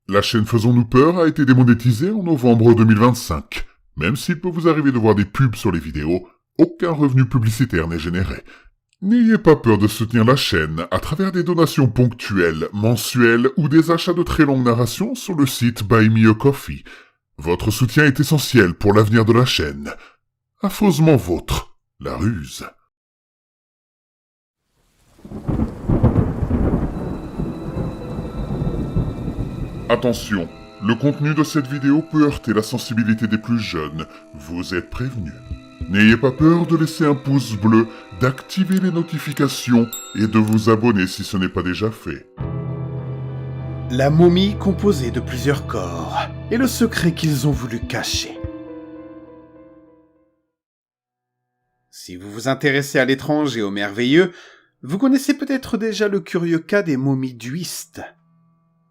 La chaîne Faisons-nous peur a été démonétisée en novembre 2025. Même s'il peut vous arriver de voir des pubs sur les vidéos, aucun revenu publicitaire n'est généré. N'ayez pas peur de soutenir la chaîne à travers des donations ponctuelles, mensuelles ou des achats de très longues narrations sur le site Buy Me a Coffee. Votre soutien est essentiel pour l'avenir de la chaîne. Affreusement vôtre, la ruse. Attention, le contenu de cette vidéo peut heurter la sensibilité des plus jeunes. Vous êtes prévenus. N'ayez pas peur de laisser un pouce bleu, d'activer les notifications et de vous abonner si ce n'est pas déjà fait. La momie composée de plusieurs corps et le secret qu'ils ont voulu cacher. Si vous vous intéressez à l'étrange et au merveilleux, vous connaissez peut-être déjà le curieux cas des momies d'Uist.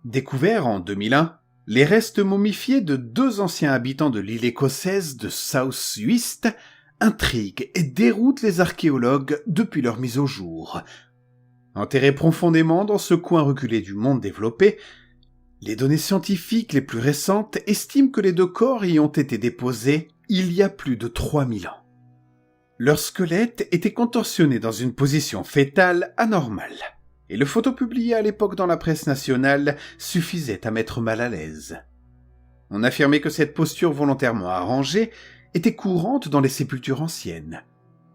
Découverts en 2001, les restes momifiés de 2 anciens habitants de l'île écossaise de South Uist intriguent et déroutent les archéologues depuis leur mise au jour. Enterrés profondément dans ce coin reculé du monde développé, les données scientifiques les plus récentes estiment que les 2 corps y ont été déposés il y a plus de 3000 ans. Leur squelette était contorsionné dans une position fétale anormale, et le photo publié à l'époque dans la presse nationale suffisait à mettre mal à l'aise. On affirmait que cette posture volontairement arrangée était courante dans les sépultures anciennes,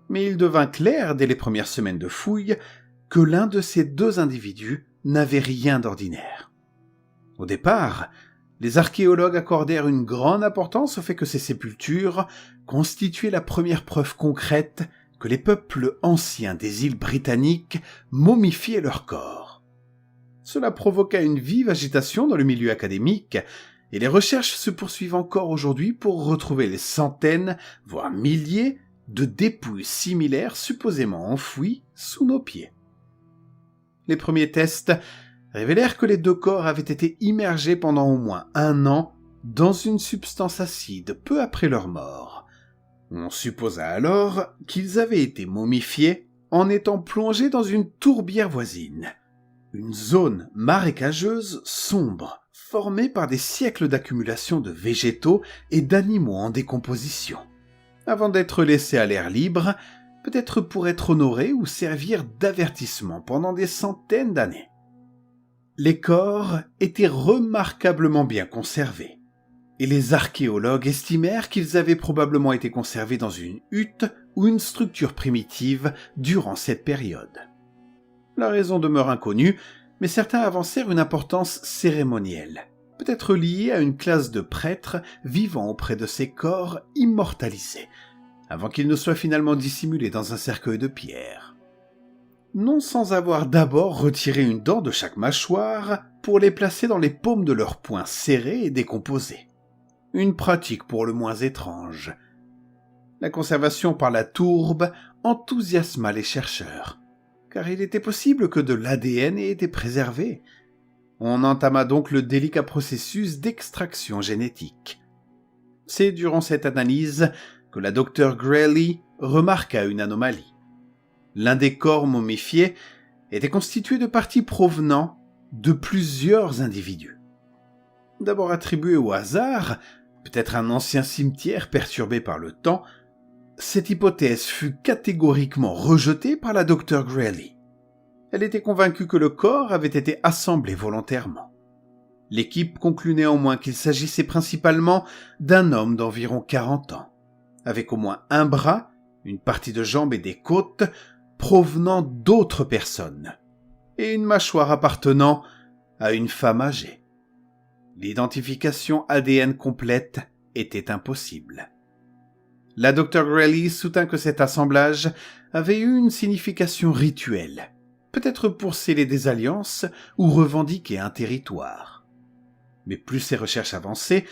mais il devint clair dès les premières semaines de fouilles que l'un de ces 2 individus n'avait rien d'ordinaire. Au départ, les archéologues accordèrent une grande importance au fait que ces sépultures constituaient la première preuve concrète que les peuples anciens des îles britanniques momifiaient leurs corps. Cela provoqua une vive agitation dans le milieu académique, et les recherches se poursuivent encore aujourd'hui pour retrouver les centaines, voire milliers, de dépouilles similaires supposément enfouies sous nos pieds. Les premiers tests révélèrent que les 2 corps avaient été immergés pendant au moins 1 an dans une substance acide peu après leur mort. On supposa alors qu'ils avaient été momifiés en étant plongés dans une tourbière voisine, une zone marécageuse sombre formée par des siècles d'accumulation de végétaux et d'animaux en décomposition, avant d'être laissés à l'air libre, peut-être pour être honorés ou servir d'avertissement pendant des centaines d'années. Les corps étaient remarquablement bien conservés, et les archéologues estimèrent qu'ils avaient probablement été conservés dans une hutte ou une structure primitive durant cette période. La raison demeure inconnue, mais certains avancèrent une importance cérémonielle, peut-être liée à une classe de prêtres vivant auprès de ces corps immortalisés, avant qu'ils ne soient finalement dissimulés dans un cercueil de pierre. Non sans avoir d'abord retiré une dent de chaque mâchoire pour les placer dans les paumes de leurs poings serrés et décomposés. Une pratique pour le moins étrange. La conservation par la tourbe enthousiasma les chercheurs, car il était possible que de l'ADN ait été préservé. On entama donc le délicat processus d'extraction génétique. C'est durant cette analyse que la Dr Greeley remarqua une anomalie. L'un des corps momifiés était constitué de parties provenant de plusieurs individus. D'abord attribué au hasard, peut-être un ancien cimetière perturbé par le temps, cette hypothèse fut catégoriquement rejetée par la Dr Greeley. Elle était convaincue que le corps avait été assemblé volontairement. L'équipe conclut néanmoins qu'il s'agissait principalement d'un homme d'environ 40 ans, avec au moins un bras, une partie de jambe et des côtes provenant d'autres personnes, et une mâchoire appartenant à une femme âgée. L'identification ADN complète était impossible. La Dr Greeley soutint que cet assemblage avait eu une signification rituelle, peut-être pour sceller des alliances ou revendiquer un territoire. Mais plus ses recherches avançaient,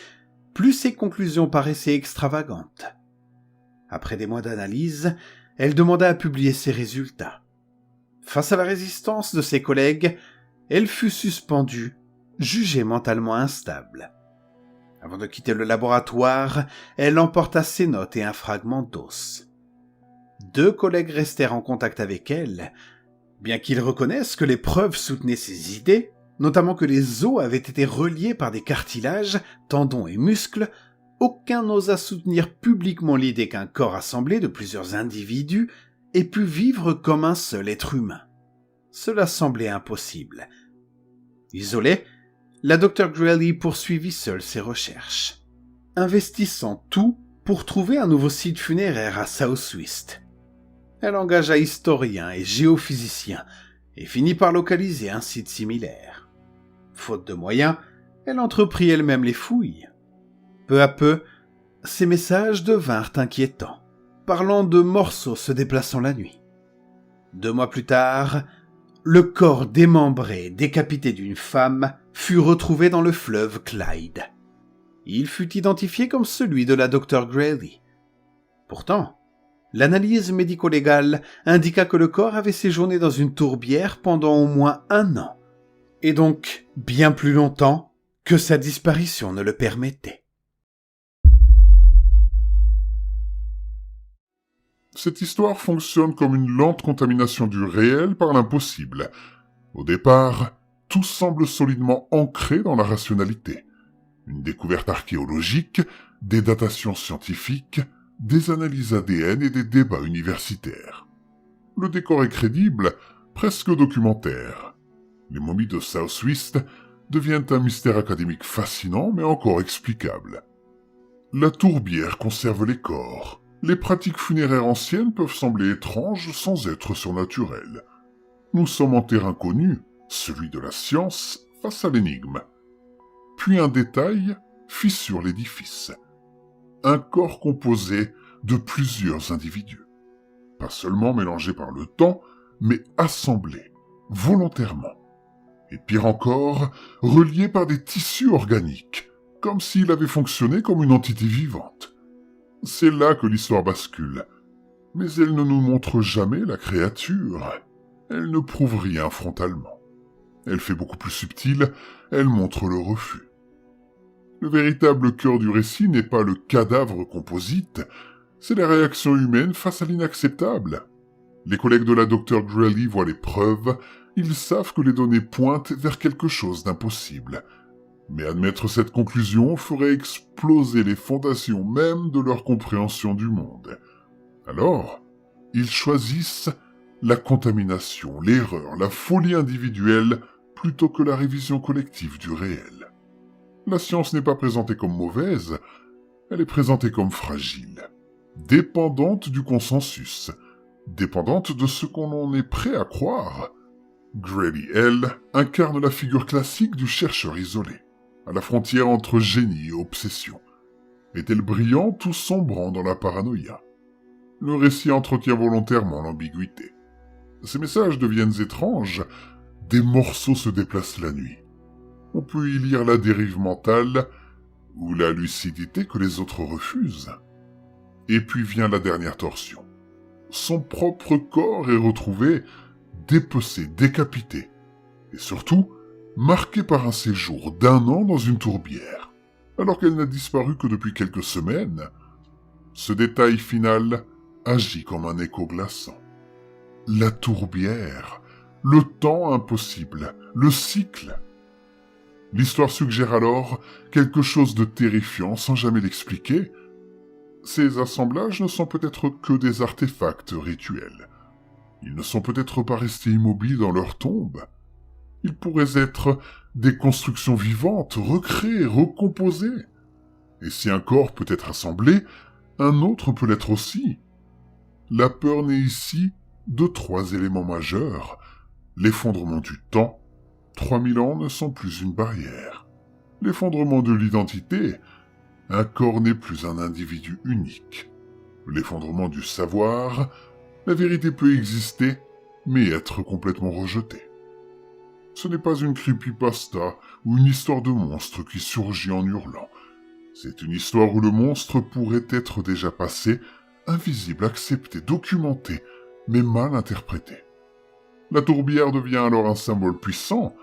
plus ses conclusions paraissaient extravagantes. Après des mois d'analyse, elle demanda à publier ses résultats. Face à la résistance de ses collègues, elle fut suspendue, jugée mentalement instable. Avant de quitter le laboratoire, elle emporta ses notes et un fragment d'os. 2 collègues restèrent en contact avec elle. Bien qu'ils reconnaissent que les preuves soutenaient ses idées, notamment que les os avaient été reliés par des cartilages, tendons et muscles, aucun n'osa soutenir publiquement l'idée qu'un corps assemblé de plusieurs individus ait pu vivre comme un seul être humain. Cela semblait impossible. Isolée, la Dr. Greeley poursuivit seule ses recherches, investissant tout pour trouver un nouveau site funéraire à Southwest. Elle engagea historiens et géophysiciens et finit par localiser un site similaire. Faute de moyens, elle entreprit elle-même les fouilles. Peu à peu, ces messages devinrent inquiétants, parlant de morceaux se déplaçant la nuit. 2 mois plus tard, le corps démembré, décapité d'une femme, fut retrouvé dans le fleuve Clyde. Il fut identifié comme celui de la Dr. Greeley. Pourtant, l'analyse médico-légale indiqua que le corps avait séjourné dans une tourbière pendant au moins 1 an, et donc bien plus longtemps que sa disparition ne le permettait. Cette histoire fonctionne comme une lente contamination du réel par l'impossible. Au départ, tout semble solidement ancré dans la rationalité. Une découverte archéologique, des datations scientifiques, des analyses ADN et des débats universitaires. Le décor est crédible, presque documentaire. Les momies de Southwest deviennent un mystère académique fascinant mais encore explicable. La tourbière conserve les corps. Les pratiques funéraires anciennes peuvent sembler étranges sans être surnaturelles. Nous sommes en terrain connu, celui de la science, face à l'énigme. Puis un détail fissure l'édifice. Un corps composé de plusieurs individus. Pas seulement mélangés par le temps, mais assemblés, volontairement. Et pire encore, reliés par des tissus organiques, comme s'il avait fonctionné comme une entité vivante. C'est là que l'histoire bascule. Mais elle ne nous montre jamais la créature. Elle ne prouve rien frontalement. Elle fait beaucoup plus subtil, elle montre le refus. Le véritable cœur du récit n'est pas le cadavre composite, c'est la réaction humaine face à l'inacceptable. Les collègues de la Dr. Greeley voient les preuves, ils savent que les données pointent vers quelque chose d'impossible. Mais admettre cette conclusion ferait exploser les fondations même de leur compréhension du monde. Alors, ils choisissent la contamination, l'erreur, la folie individuelle plutôt que la révision collective du réel. La science n'est pas présentée comme mauvaise, elle est présentée comme fragile, dépendante du consensus, dépendante de ce qu'on en est prêt à croire. Greeley, elle, incarne la figure classique du chercheur isolé, à la frontière entre génie et obsession. Est-elle brillante ou sombrant dans la paranoïa? Le récit entretient volontairement l'ambiguïté. Ces messages deviennent étranges, des morceaux se déplacent la nuit. On peut y lire la dérive mentale ou la lucidité que les autres refusent. Et puis vient la dernière torsion. Son propre corps est retrouvé, dépecé, décapité, et surtout marqué par un séjour d'1 an dans une tourbière, alors qu'elle n'a disparu que depuis quelques semaines. Ce détail final agit comme un écho glaçant. La tourbière, le temps impossible, le cycle. L'histoire suggère alors quelque chose de terrifiant sans jamais l'expliquer. Ces assemblages ne sont peut-être que des artefacts rituels. Ils ne sont peut-être pas restés immobiles dans leur tombe. Ils pourraient être des constructions vivantes, recréées, recomposées. Et si un corps peut être assemblé, un autre peut l'être aussi. La peur naît ici de 3 éléments majeurs. L'effondrement du temps, 3000 ans ne sont plus une barrière. L'effondrement de l'identité, un corps n'est plus un individu unique. L'effondrement du savoir, la vérité peut exister, mais être complètement rejetée. Ce n'est pas une creepypasta ou une histoire de monstre qui surgit en hurlant. C'est une histoire où le monstre pourrait être déjà passé, invisible, accepté, documenté, mais mal interprété. La tourbière devient alors un symbole puissant.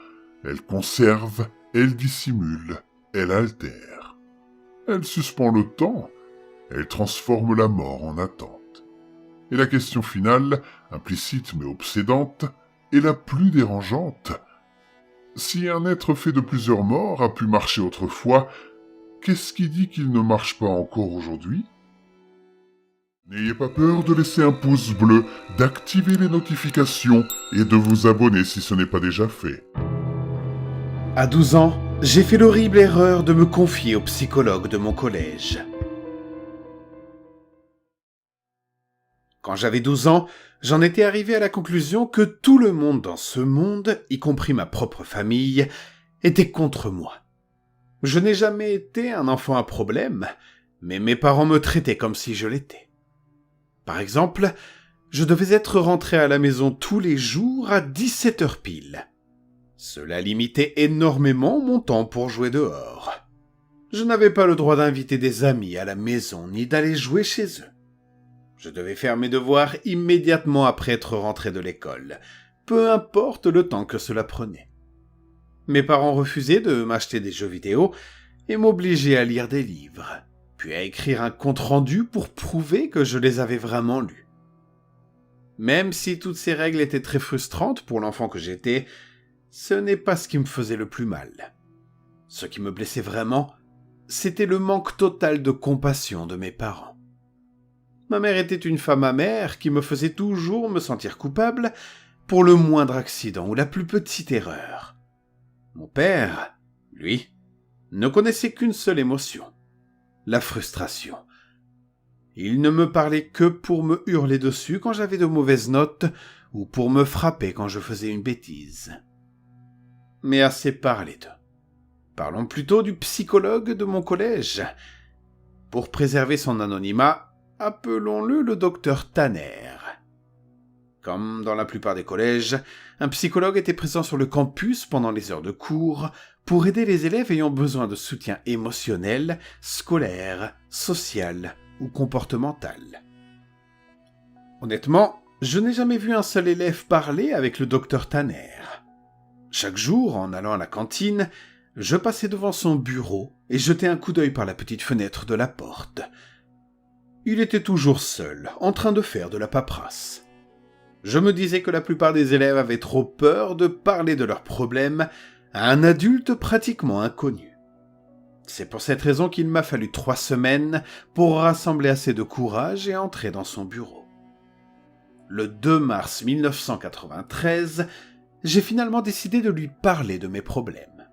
Elle conserve, elle dissimule, elle altère. Elle suspend le temps, elle transforme la mort en attente. Et la question finale, implicite mais obsédante, est la plus dérangeante. Si un être fait de plusieurs morts a pu marcher autrefois, qu'est-ce qui dit qu'il ne marche pas encore aujourd'hui? N'ayez pas peur de laisser un pouce bleu, d'activer les notifications et de vous abonner si ce n'est pas déjà fait. À 12 ans, j'ai fait l'horrible erreur de me confier au psychologue de mon collège. Quand j'avais 12 ans, j'en étais arrivé à la conclusion que tout le monde dans ce monde, y compris ma propre famille, était contre moi. Je n'ai jamais été un enfant à problème, mais mes parents me traitaient comme si je l'étais. Par exemple, je devais être rentré à la maison tous les jours à 17h pile. Cela limitait énormément mon temps pour jouer dehors. Je n'avais pas le droit d'inviter des amis à la maison ni d'aller jouer chez eux. Je devais faire mes devoirs immédiatement après être rentré de l'école, peu importe le temps que cela prenait. Mes parents refusaient de m'acheter des jeux vidéo et m'obligeaient à lire des livres, puis à écrire un compte-rendu pour prouver que je les avais vraiment lus. Même si toutes ces règles étaient très frustrantes pour l'enfant que j'étais, ce n'est pas ce qui me faisait le plus mal. Ce qui me blessait vraiment, c'était le manque total de compassion de mes parents. Ma mère était une femme amère qui me faisait toujours me sentir coupable pour le moindre accident ou la plus petite erreur. Mon père, lui, ne connaissait qu'une seule émotion, la frustration. Il ne me parlait que pour me hurler dessus quand j'avais de mauvaises notes ou pour me frapper quand je faisais une bêtise. Mais assez parlé d'eux. Parlons plutôt du psychologue de mon collège. Pour préserver son anonymat, appelons-le le docteur Tanner. Comme dans la plupart des collèges, un psychologue était présent sur le campus pendant les heures de cours pour aider les élèves ayant besoin de soutien émotionnel, scolaire, social ou comportemental. Honnêtement, je n'ai jamais vu un seul élève parler avec le docteur Tanner. Chaque jour, en allant à la cantine, je passais devant son bureau et jetais un coup d'œil par la petite fenêtre de la porte. Il était toujours seul, en train de faire de la paperasse. Je me disais que la plupart des élèves avaient trop peur de parler de leurs problèmes à un adulte pratiquement inconnu. C'est pour cette raison qu'il m'a fallu 3 semaines pour rassembler assez de courage et entrer dans son bureau. Le 2 mars 1993, j'ai finalement décidé de lui parler de mes problèmes.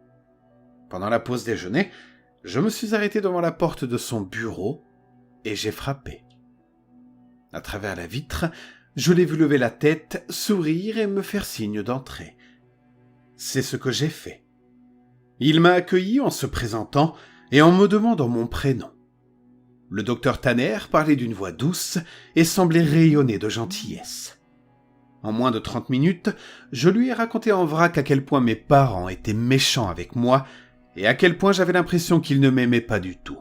Pendant la pause déjeuner, je me suis arrêté devant la porte de son bureau et j'ai frappé. À travers la vitre, je l'ai vu lever la tête, sourire et me faire signe d'entrer. C'est ce que j'ai fait. Il m'a accueilli en se présentant et en me demandant mon prénom. Le docteur Tanner parlait d'une voix douce et semblait rayonner de gentillesse. En moins de 30 minutes, je lui ai raconté en vrac à quel point mes parents étaient méchants avec moi et à quel point j'avais l'impression qu'ils ne m'aimaient pas du tout.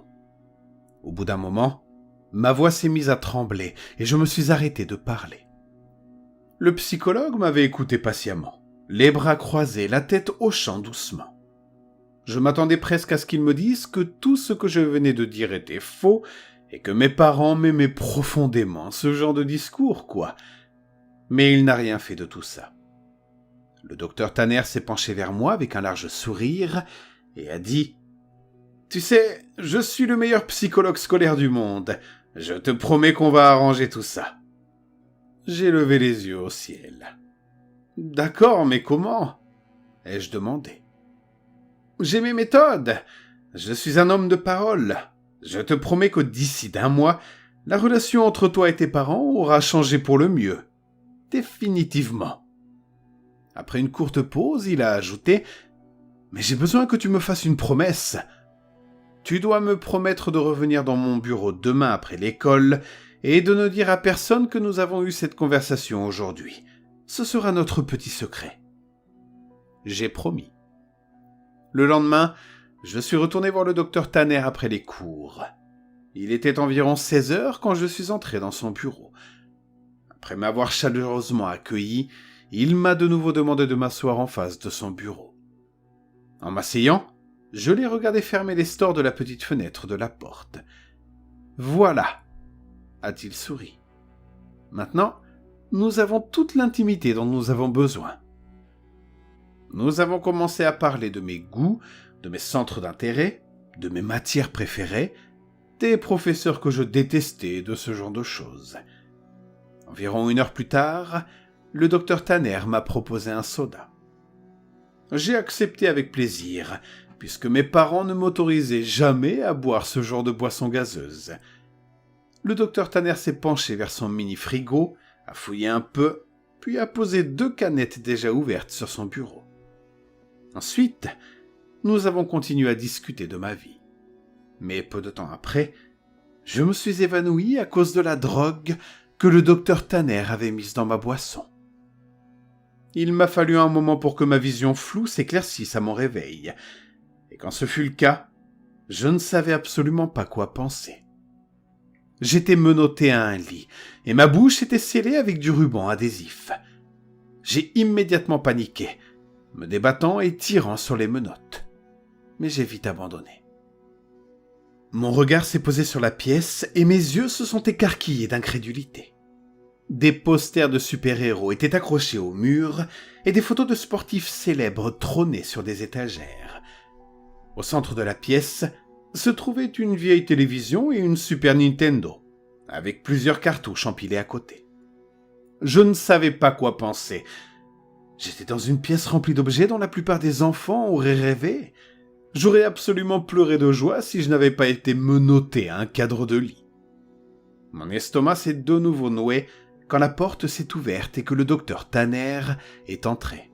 Au bout d'un moment, ma voix s'est mise à trembler et je me suis arrêté de parler. Le psychologue m'avait écouté patiemment, les bras croisés, la tête hochant doucement. Je m'attendais presque à ce qu'il me dise que tout ce que je venais de dire était faux et que mes parents m'aimaient profondément, ce genre de discours, quoi. Mais il n'a rien fait de tout ça. Le docteur Tanner s'est penché vers moi avec un large sourire et a dit « Tu sais, je suis le meilleur psychologue scolaire du monde. Je te promets qu'on va arranger tout ça. » J'ai levé les yeux au ciel. « D'accord, mais comment ?» ai-je demandé. « J'ai mes méthodes. Je suis un homme de parole. Je te promets que d'ici d'1 mois, la relation entre toi et tes parents aura changé pour le mieux. Définitivement. » Après une courte pause, il a ajouté « Mais j'ai besoin que tu me fasses une promesse. Tu dois me promettre de revenir dans mon bureau demain après l'école et de ne dire à personne que nous avons eu cette conversation aujourd'hui. Ce sera notre petit secret. » J'ai promis. Le lendemain, je suis retourné voir le docteur Tanner après les cours. Il était environ 16 heures quand je suis entré dans son bureau. Après m'avoir chaleureusement accueilli, il m'a de nouveau demandé de m'asseoir en face de son bureau. En m'asseyant, je l'ai regardé fermer les stores de la petite fenêtre de la porte. « Voilà !» a-t-il souri. « Maintenant, nous avons toute l'intimité dont nous avons besoin. » Nous avons commencé à parler de mes goûts, de mes centres d'intérêt, de mes matières préférées, des professeurs que je détestais, de ce genre de choses. Environ 1 heure plus tard, le docteur Tanner m'a proposé un soda. J'ai accepté avec plaisir, puisque mes parents ne m'autorisaient jamais à boire ce genre de boisson gazeuse. Le docteur Tanner s'est penché vers son mini-frigo, a fouillé un peu, puis a posé 2 canettes déjà ouvertes sur son bureau. Ensuite, nous avons continué à discuter de ma vie. Mais peu de temps après, je me suis évanoui à cause de la drogue que le docteur Tanner avait mise dans ma boisson. Il m'a fallu un moment pour que ma vision floue s'éclaircisse à mon réveil. Et quand ce fut le cas, je ne savais absolument pas quoi penser. J'étais menotté à un lit, et ma bouche était scellée avec du ruban adhésif. J'ai immédiatement paniqué, me débattant et tirant sur les menottes. Mais j'ai vite abandonné. Mon regard s'est posé sur la pièce, et mes yeux se sont écarquillés d'incrédulité. Des posters de super-héros étaient accrochés au mur, et des photos de sportifs célèbres trônaient sur des étagères. Au centre de la pièce se trouvait une vieille télévision et une Super Nintendo, avec plusieurs cartouches empilées à côté. Je ne savais pas quoi penser. J'étais dans une pièce remplie d'objets dont la plupart des enfants auraient rêvé. J'aurais absolument pleuré de joie si je n'avais pas été menotté à un cadre de lit. Mon estomac s'est de nouveau noué quand la porte s'est ouverte et que le docteur Tanner est entré.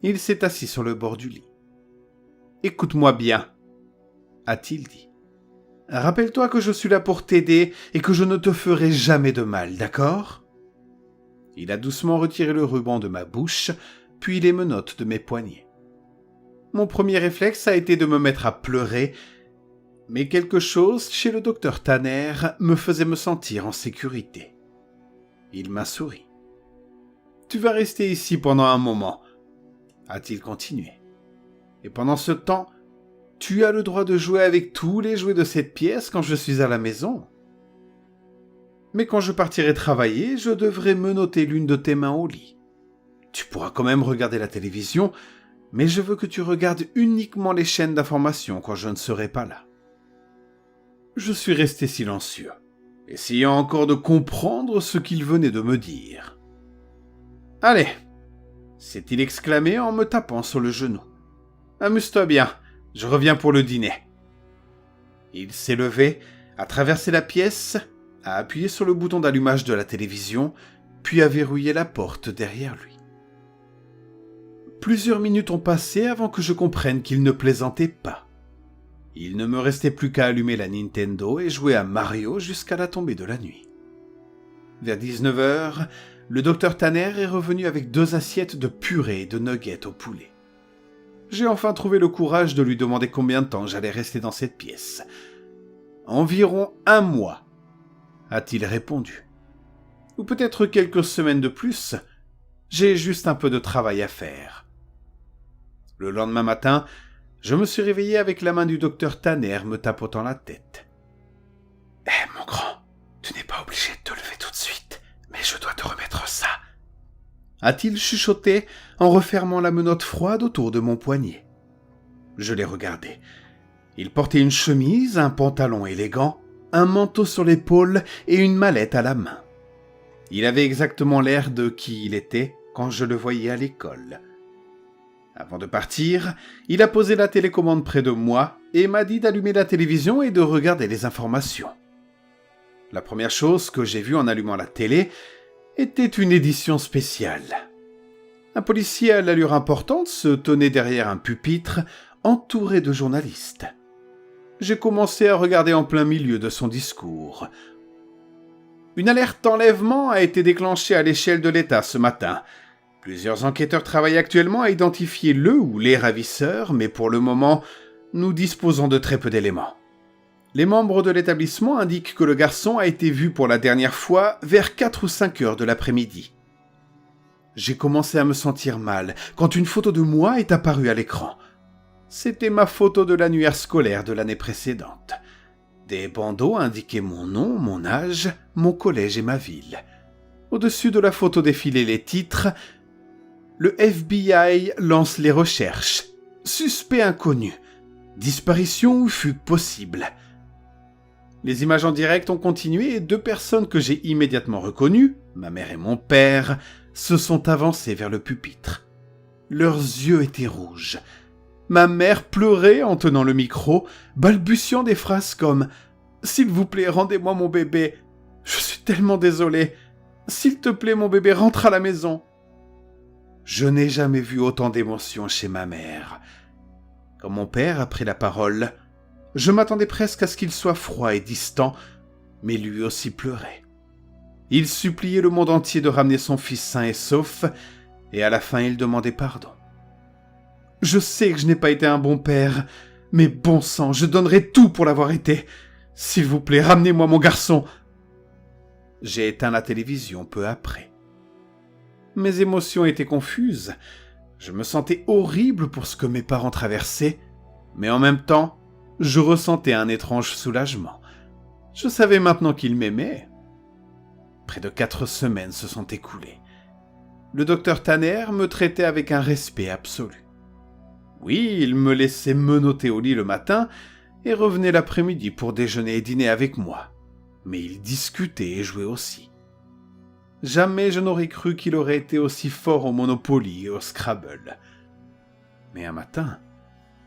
Il s'est assis sur le bord du lit. « Écoute-moi bien, » a-t-il dit. « Rappelle-toi que je suis là pour t'aider et que je ne te ferai jamais de mal, d'accord ?» Il a doucement retiré le ruban de ma bouche, puis les menottes de mes poignets. Mon premier réflexe a été de me mettre à pleurer, mais quelque chose chez le docteur Tanner me faisait me sentir en sécurité. Il m'a souri. « Tu vas rester ici pendant un moment, » a-t-il continué. « Et pendant ce temps, tu as le droit de jouer avec tous les jouets de cette pièce quand je suis à la maison. Mais quand je partirai travailler, je devrai menotter l'une de tes mains au lit. Tu pourras quand même regarder la télévision, mais je veux que tu regardes uniquement les chaînes d'information quand je ne serai pas là. » Je suis resté silencieux, essayant encore de comprendre ce qu'il venait de me dire. « Allez !» s'est-il exclamé en me tapant sur le genou. « Amuse-toi bien, je reviens pour le dîner. » Il s'est levé, a traversé la pièce, a appuyé sur le bouton d'allumage de la télévision, puis a verrouillé la porte derrière lui. Plusieurs minutes ont passé avant que je comprenne qu'il ne plaisantait pas. Il ne me restait plus qu'à allumer la Nintendo et jouer à Mario jusqu'à la tombée de la nuit. Vers 19h, le docteur Tanner est revenu avec 2 assiettes de purée et de nuggets au poulet. J'ai enfin trouvé le courage de lui demander combien de temps j'allais rester dans cette pièce. « Environ 1 mois, » a-t-il répondu. « Ou peut-être quelques semaines de plus. J'ai juste un peu de travail à faire. » Le lendemain matin, je me suis réveillé avec la main du docteur Tanner me tapotant la tête. « Eh, mon grand, tu n'es pas obligé de te lever tout de suite, mais je dois te remettre ça. » a-t-il chuchoté en refermant la menotte froide autour de mon poignet. Je l'ai regardé. Il portait une chemise, un pantalon élégant, un manteau sur l'épaule et une mallette à la main. Il avait exactement l'air de qui il était quand je le voyais à l'école. Avant de partir, il a posé la télécommande près de moi et m'a dit d'allumer la télévision et de regarder les informations. La première chose que j'ai vue en allumant la télé était une édition spéciale. Un policier à l'allure importante se tenait derrière un pupitre, entouré de journalistes. J'ai commencé à regarder en plein milieu de son discours. Une alerte enlèvement a été déclenchée à l'échelle de l'État ce matin. Plusieurs enquêteurs travaillent actuellement à identifier le ou les ravisseurs, mais pour le moment, nous disposons de très peu d'éléments. Les membres de l'établissement indiquent que le garçon a été vu pour la dernière fois vers 4 ou 5 heures de l'après-midi. J'ai commencé à me sentir mal quand une photo de moi est apparue à l'écran. C'était ma photo de l'annuaire scolaire de l'année précédente. Des bandeaux indiquaient mon nom, mon âge, mon collège et ma ville. Au-dessus de la photo défilaient les titres « Le FBI lance les recherches. Suspect inconnu. Disparition ou fugue possible. Les images en direct ont continué et 2 personnes que j'ai immédiatement reconnues, ma mère et mon père, se sont avancées vers le pupitre. Leurs yeux étaient rouges. Ma mère pleurait en tenant le micro, balbutiant des phrases comme « S'il vous plaît, rendez-moi mon bébé. Je suis tellement désolée. S'il te plaît, mon bébé, rentre à la maison. » Je n'ai jamais vu autant d'émotion chez ma mère. Quand mon père a pris la parole, je m'attendais presque à ce qu'il soit froid et distant, mais lui aussi pleurait. Il suppliait le monde entier de ramener son fils sain et sauf, et à la fin il demandait pardon. Je sais que je n'ai pas été un bon père, mais bon sang, je donnerai tout pour l'avoir été. S'il vous plaît, ramenez-moi mon garçon. J'ai éteint la télévision peu après. Mes émotions étaient confuses. Je me sentais horrible pour ce que mes parents traversaient, mais en même temps, je ressentais un étrange soulagement. Je savais maintenant qu'ils m'aimaient. Près de 4 semaines se sont écoulées. Le docteur Tanner me traitait avec un respect absolu. Oui, il me laissait menotter au lit le matin et revenait l'après-midi pour déjeuner et dîner avec moi. Mais il discutait et jouait aussi. Jamais je n'aurais cru qu'il aurait été aussi fort au Monopoly et au Scrabble. Mais un matin,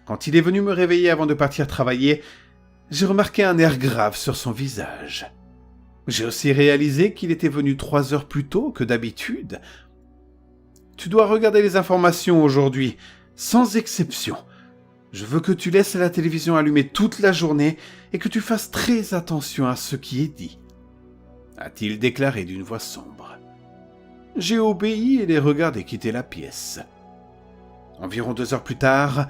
quand il est venu me réveiller avant de partir travailler, j'ai remarqué un air grave sur son visage. J'ai aussi réalisé qu'il était venu 3 heures plus tôt que d'habitude. « Tu dois regarder les informations aujourd'hui, sans exception. Je veux que tu laisses la télévision allumée toute la journée et que tu fasses très attention à ce qui est dit. » a-t-il déclaré d'une voix sombre. J'ai obéi et l'ai regardé quitter la pièce. Environ 2 heures plus tard,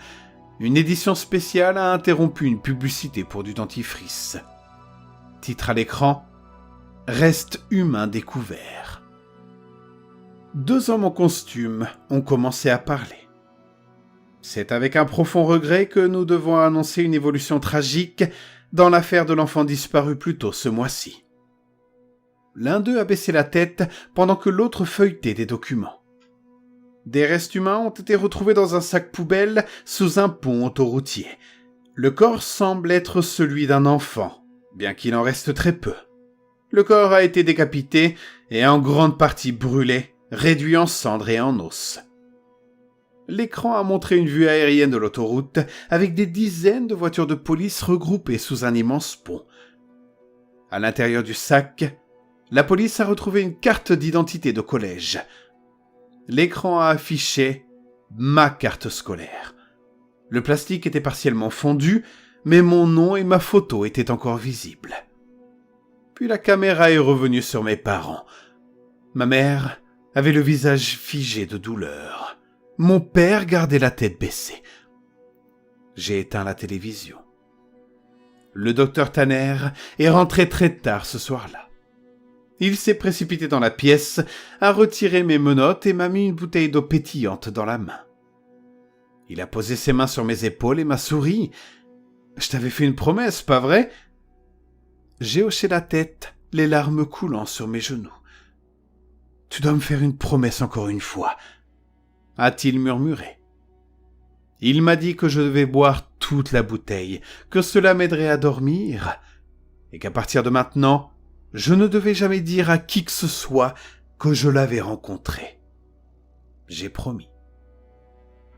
une édition spéciale a interrompu une publicité pour du dentifrice. Titre à l'écran : Reste humain découvert. 2 hommes en costume ont commencé à parler. C'est avec un profond regret que nous devons annoncer une évolution tragique dans l'affaire de l'enfant disparu plus tôt ce mois-ci. L'un d'eux a baissé la tête pendant que l'autre feuilletait des documents. Des restes humains ont été retrouvés dans un sac poubelle sous un pont autoroutier. Le corps semble être celui d'un enfant, bien qu'il en reste très peu. Le corps a été décapité et en grande partie brûlé, réduit en cendres et en os. L'écran a montré une vue aérienne de l'autoroute avec des dizaines de voitures de police regroupées sous un immense pont. À l'intérieur du sac, la police a retrouvé une carte d'identité de collège. L'écran a affiché ma carte scolaire. Le plastique était partiellement fondu, mais mon nom et ma photo étaient encore visibles. Puis la caméra est revenue sur mes parents. Ma mère avait le visage figé de douleur. Mon père gardait la tête baissée. J'ai éteint la télévision. Le docteur Tanner est rentré très tard ce soir-là. Il s'est précipité dans la pièce, a retiré mes menottes et m'a mis une bouteille d'eau pétillante dans la main. Il a posé ses mains sur mes épaules et m'a souri. « Je t'avais fait une promesse, pas vrai ?» J'ai hoché la tête, les larmes coulant sur mes genoux. « Tu dois me faire une promesse encore une fois, » a-t-il murmuré. Il m'a dit que je devais boire toute la bouteille, que cela m'aiderait à dormir, et qu'à partir de maintenant, je ne devais jamais dire à qui que ce soit que je l'avais rencontré. J'ai promis.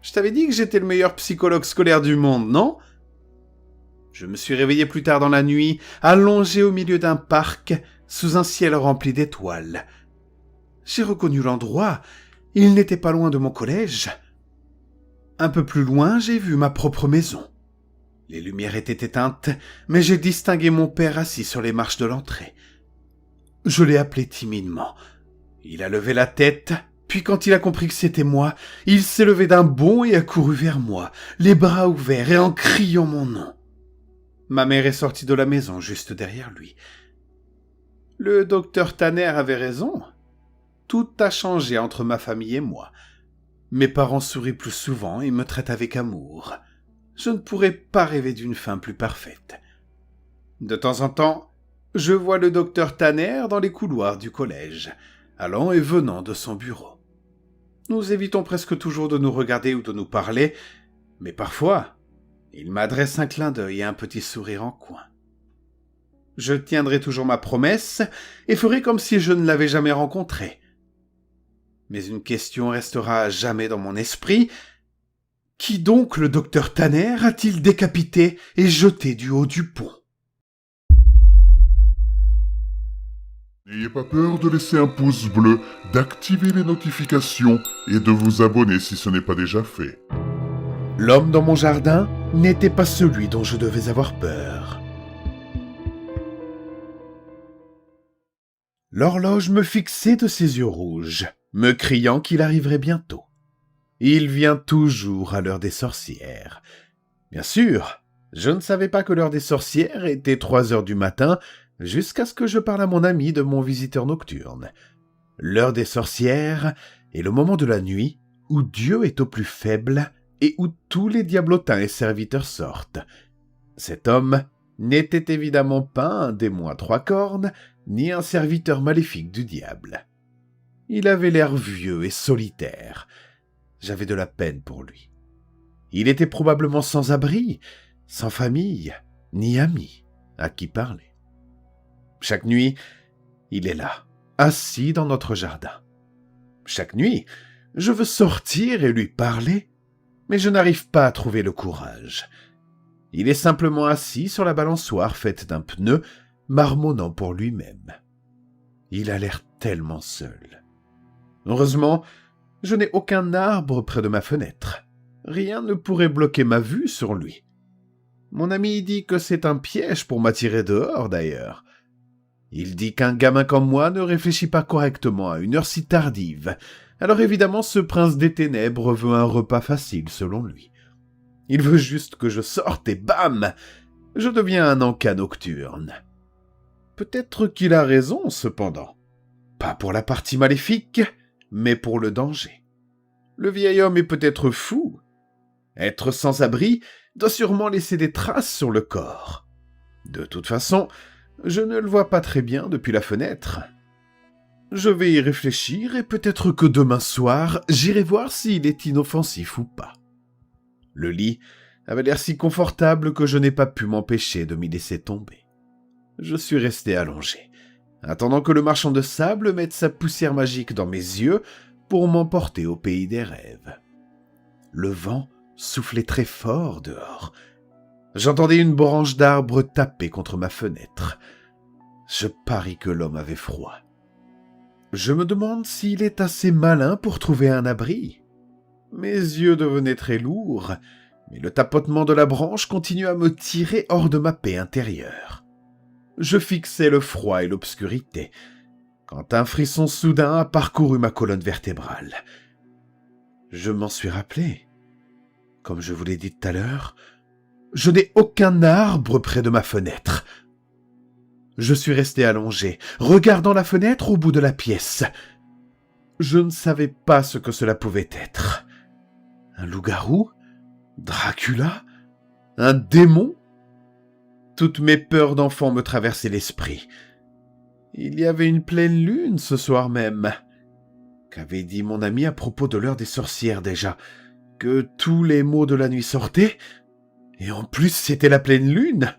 Je t'avais dit que j'étais le meilleur psychologue scolaire du monde, non ? Je me suis réveillé plus tard dans la nuit, allongé au milieu d'un parc, sous un ciel rempli d'étoiles. J'ai reconnu l'endroit. Il n'était pas loin de mon collège. Un peu plus loin, j'ai vu ma propre maison. Les lumières étaient éteintes, mais j'ai distingué mon père assis sur les marches de l'entrée. Je l'ai appelé timidement. Il a levé la tête, puis quand il a compris que c'était moi, il s'est levé d'un bond et a couru vers moi, les bras ouverts et en criant mon nom. Ma mère est sortie de la maison juste derrière lui. Le docteur Tanner avait raison. Tout a changé entre ma famille et moi. Mes parents sourient plus souvent et me traitent avec amour. Je ne pourrais pas rêver d'une fin plus parfaite. De temps en temps, je vois le docteur Tanner dans les couloirs du collège, allant et venant de son bureau. Nous évitons presque toujours de nous regarder ou de nous parler, mais parfois, il m'adresse un clin d'œil et un petit sourire en coin. Je tiendrai toujours ma promesse et ferai comme si je ne l'avais jamais rencontré. Mais une question restera à jamais dans mon esprit. Qui donc le docteur Tanner a-t-il décapité et jeté du haut du pont? N'ayez pas peur de laisser un pouce bleu, d'activer les notifications et de vous abonner si ce n'est pas déjà fait. L'homme dans mon jardin n'était pas celui dont je devais avoir peur. L'horloge me fixait de ses yeux rouges, me criant qu'il arriverait bientôt. Il vient toujours à l'heure des sorcières. Bien sûr, je ne savais pas que l'heure des sorcières était 3 heures du matin, jusqu'à ce que je parle à mon ami de mon visiteur nocturne. L'heure des sorcières est le moment de la nuit où Dieu est au plus faible et où tous les diablotins et serviteurs sortent. Cet homme n'était évidemment pas un démon à 3 cornes, ni un serviteur maléfique du diable. Il avait l'air vieux et solitaire. J'avais de la peine pour lui. Il était probablement sans abri, sans famille, ni amis à qui parler. Chaque nuit, il est là, assis dans notre jardin. Chaque nuit, je veux sortir et lui parler, mais je n'arrive pas à trouver le courage. Il est simplement assis sur la balançoire faite d'un pneu, marmonnant pour lui-même. Il a l'air tellement seul. Heureusement, je n'ai aucun arbre près de ma fenêtre. Rien ne pourrait bloquer ma vue sur lui. Mon ami dit que c'est un piège pour m'attirer dehors, d'ailleurs. Il dit qu'un gamin comme moi ne réfléchit pas correctement à une heure si tardive. Alors évidemment, ce prince des ténèbres veut un repas facile, selon lui. Il veut juste que je sorte et bam! Je deviens un encas nocturne. Peut-être qu'il a raison, cependant. Pas pour la partie maléfique, mais pour le danger. Le vieil homme est peut-être fou. Être sans abri doit sûrement laisser des traces sur le corps. De toute façon, je ne le vois pas très bien depuis la fenêtre. Je vais y réfléchir et peut-être que demain soir, j'irai voir s'il est inoffensif ou pas. Le lit avait l'air si confortable que je n'ai pas pu m'empêcher de m'y laisser tomber. Je suis resté allongé, attendant que le marchand de sable mette sa poussière magique dans mes yeux pour m'emporter au pays des rêves. Le vent soufflait très fort dehors. J'entendais une branche d'arbre taper contre ma fenêtre. Je parie que l'homme avait froid. Je me demande s'il est assez malin pour trouver un abri. Mes yeux devenaient très lourds, mais le tapotement de la branche continuait à me tirer hors de ma paix intérieure. Je fixais le froid et l'obscurité, quand un frisson soudain a parcouru ma colonne vertébrale. Je m'en suis rappelé. Comme je vous l'ai dit tout à l'heure, je n'ai aucun arbre près de ma fenêtre. Je suis resté allongé, regardant la fenêtre au bout de la pièce. Je ne savais pas ce que cela pouvait être. Un loup-garou? Dracula? Un démon? Toutes mes peurs d'enfant me traversaient l'esprit. Il y avait une pleine lune ce soir même. Qu'avait dit mon ami à propos de l'heure des sorcières déjà? Que tous les maux de la nuit sortaient? Et en plus, c'était la pleine lune.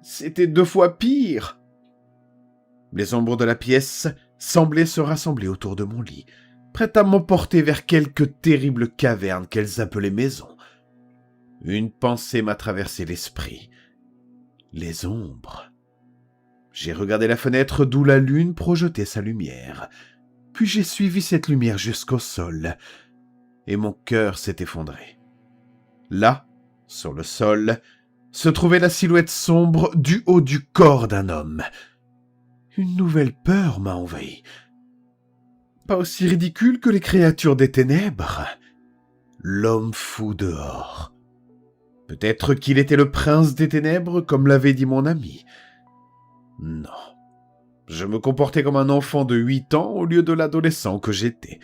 C'était 2 fois pire. Les ombres de la pièce semblaient se rassembler autour de mon lit, prêtes à m'emporter vers quelque terrible caverne qu'elles appelaient maison. Une pensée m'a traversé l'esprit. Les ombres. J'ai regardé la fenêtre d'où la lune projetait sa lumière. Puis j'ai suivi cette lumière jusqu'au sol, et mon cœur s'est effondré. Là, sur le sol, se trouvait la silhouette sombre du haut du corps d'un homme. Une nouvelle peur m'a envahi. Pas aussi ridicule que les créatures des ténèbres. L'homme fou dehors. Peut-être qu'il était le prince des ténèbres, comme l'avait dit mon ami. Non. Je me comportais comme un enfant de 8 ans au lieu de l'adolescent que j'étais.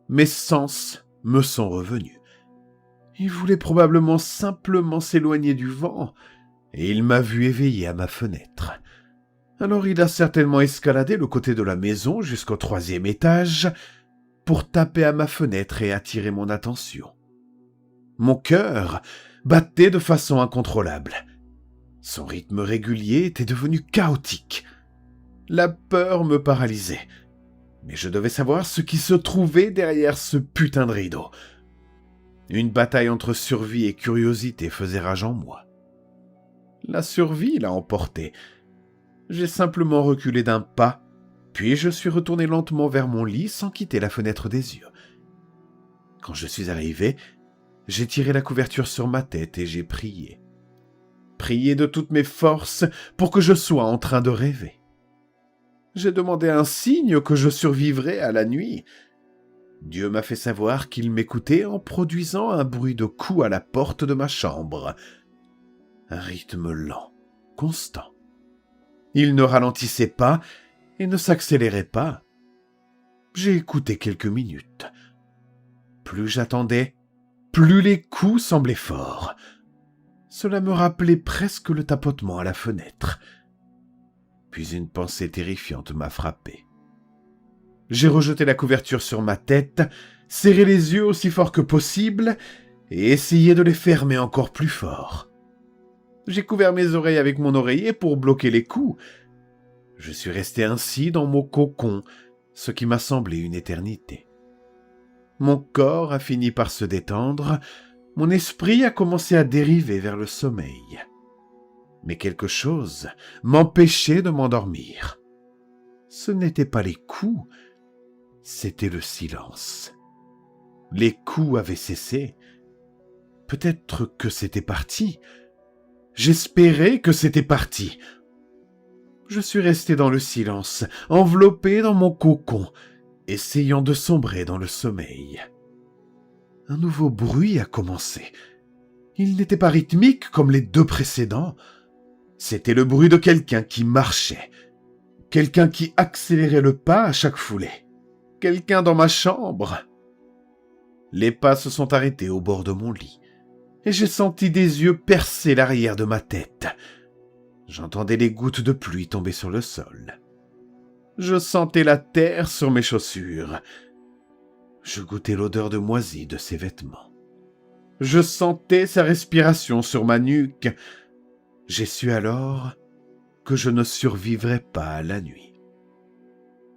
Mes sens me sont revenus. Il voulait probablement simplement s'éloigner du vent, et il m'a vu éveillé à ma fenêtre. Alors il a certainement escaladé le côté de la maison jusqu'au 3e étage, pour taper à ma fenêtre et attirer mon attention. Mon cœur battait de façon incontrôlable. Son rythme régulier était devenu chaotique. La peur me paralysait. Mais je devais savoir ce qui se trouvait derrière ce putain de rideau. Une bataille entre survie et curiosité faisait rage en moi. La survie l'a emporté. J'ai simplement reculé d'un pas, puis je suis retourné lentement vers mon lit sans quitter la fenêtre des yeux. Quand je suis arrivé, j'ai tiré la couverture sur ma tête et j'ai prié. Prié de toutes mes forces pour que je sois en train de rêver. J'ai demandé un signe que je survivrais à la nuit. Dieu m'a fait savoir qu'il m'écoutait en produisant un bruit de coups à la porte de ma chambre. Un rythme lent, constant. Il ne ralentissait pas et ne s'accélérait pas. J'ai écouté quelques minutes. Plus j'attendais, plus les coups semblaient forts. Cela me rappelait presque le tapotement à la fenêtre. Puis une pensée terrifiante m'a frappé. J'ai rejeté la couverture sur ma tête, serré les yeux aussi fort que possible et essayé de les fermer encore plus fort. J'ai couvert mes oreilles avec mon oreiller pour bloquer les coups. Je suis resté ainsi dans mon cocon, ce qui m'a semblé une éternité. Mon corps a fini par se détendre, mon esprit a commencé à dériver vers le sommeil. Mais quelque chose m'empêchait de m'endormir. Ce n'étaient pas les coups, c'était le silence. Les coups avaient cessé. Peut-être que c'était parti. J'espérais que c'était parti. Je suis resté dans le silence, enveloppé dans mon cocon, essayant de sombrer dans le sommeil. Un nouveau bruit a commencé. Il n'était pas rythmique comme les deux précédents. C'était le bruit de quelqu'un qui marchait, quelqu'un qui accélérait le pas à chaque foulée, quelqu'un dans ma chambre. Les pas se sont arrêtés au bord de mon lit, et j'ai senti des yeux percer l'arrière de ma tête. J'entendais les gouttes de pluie tomber sur le sol. Je sentais la terre sur mes chaussures. Je goûtais l'odeur de moisi de ses vêtements. Je sentais sa respiration sur ma nuque. J'ai su alors que je ne survivrais pas à la nuit.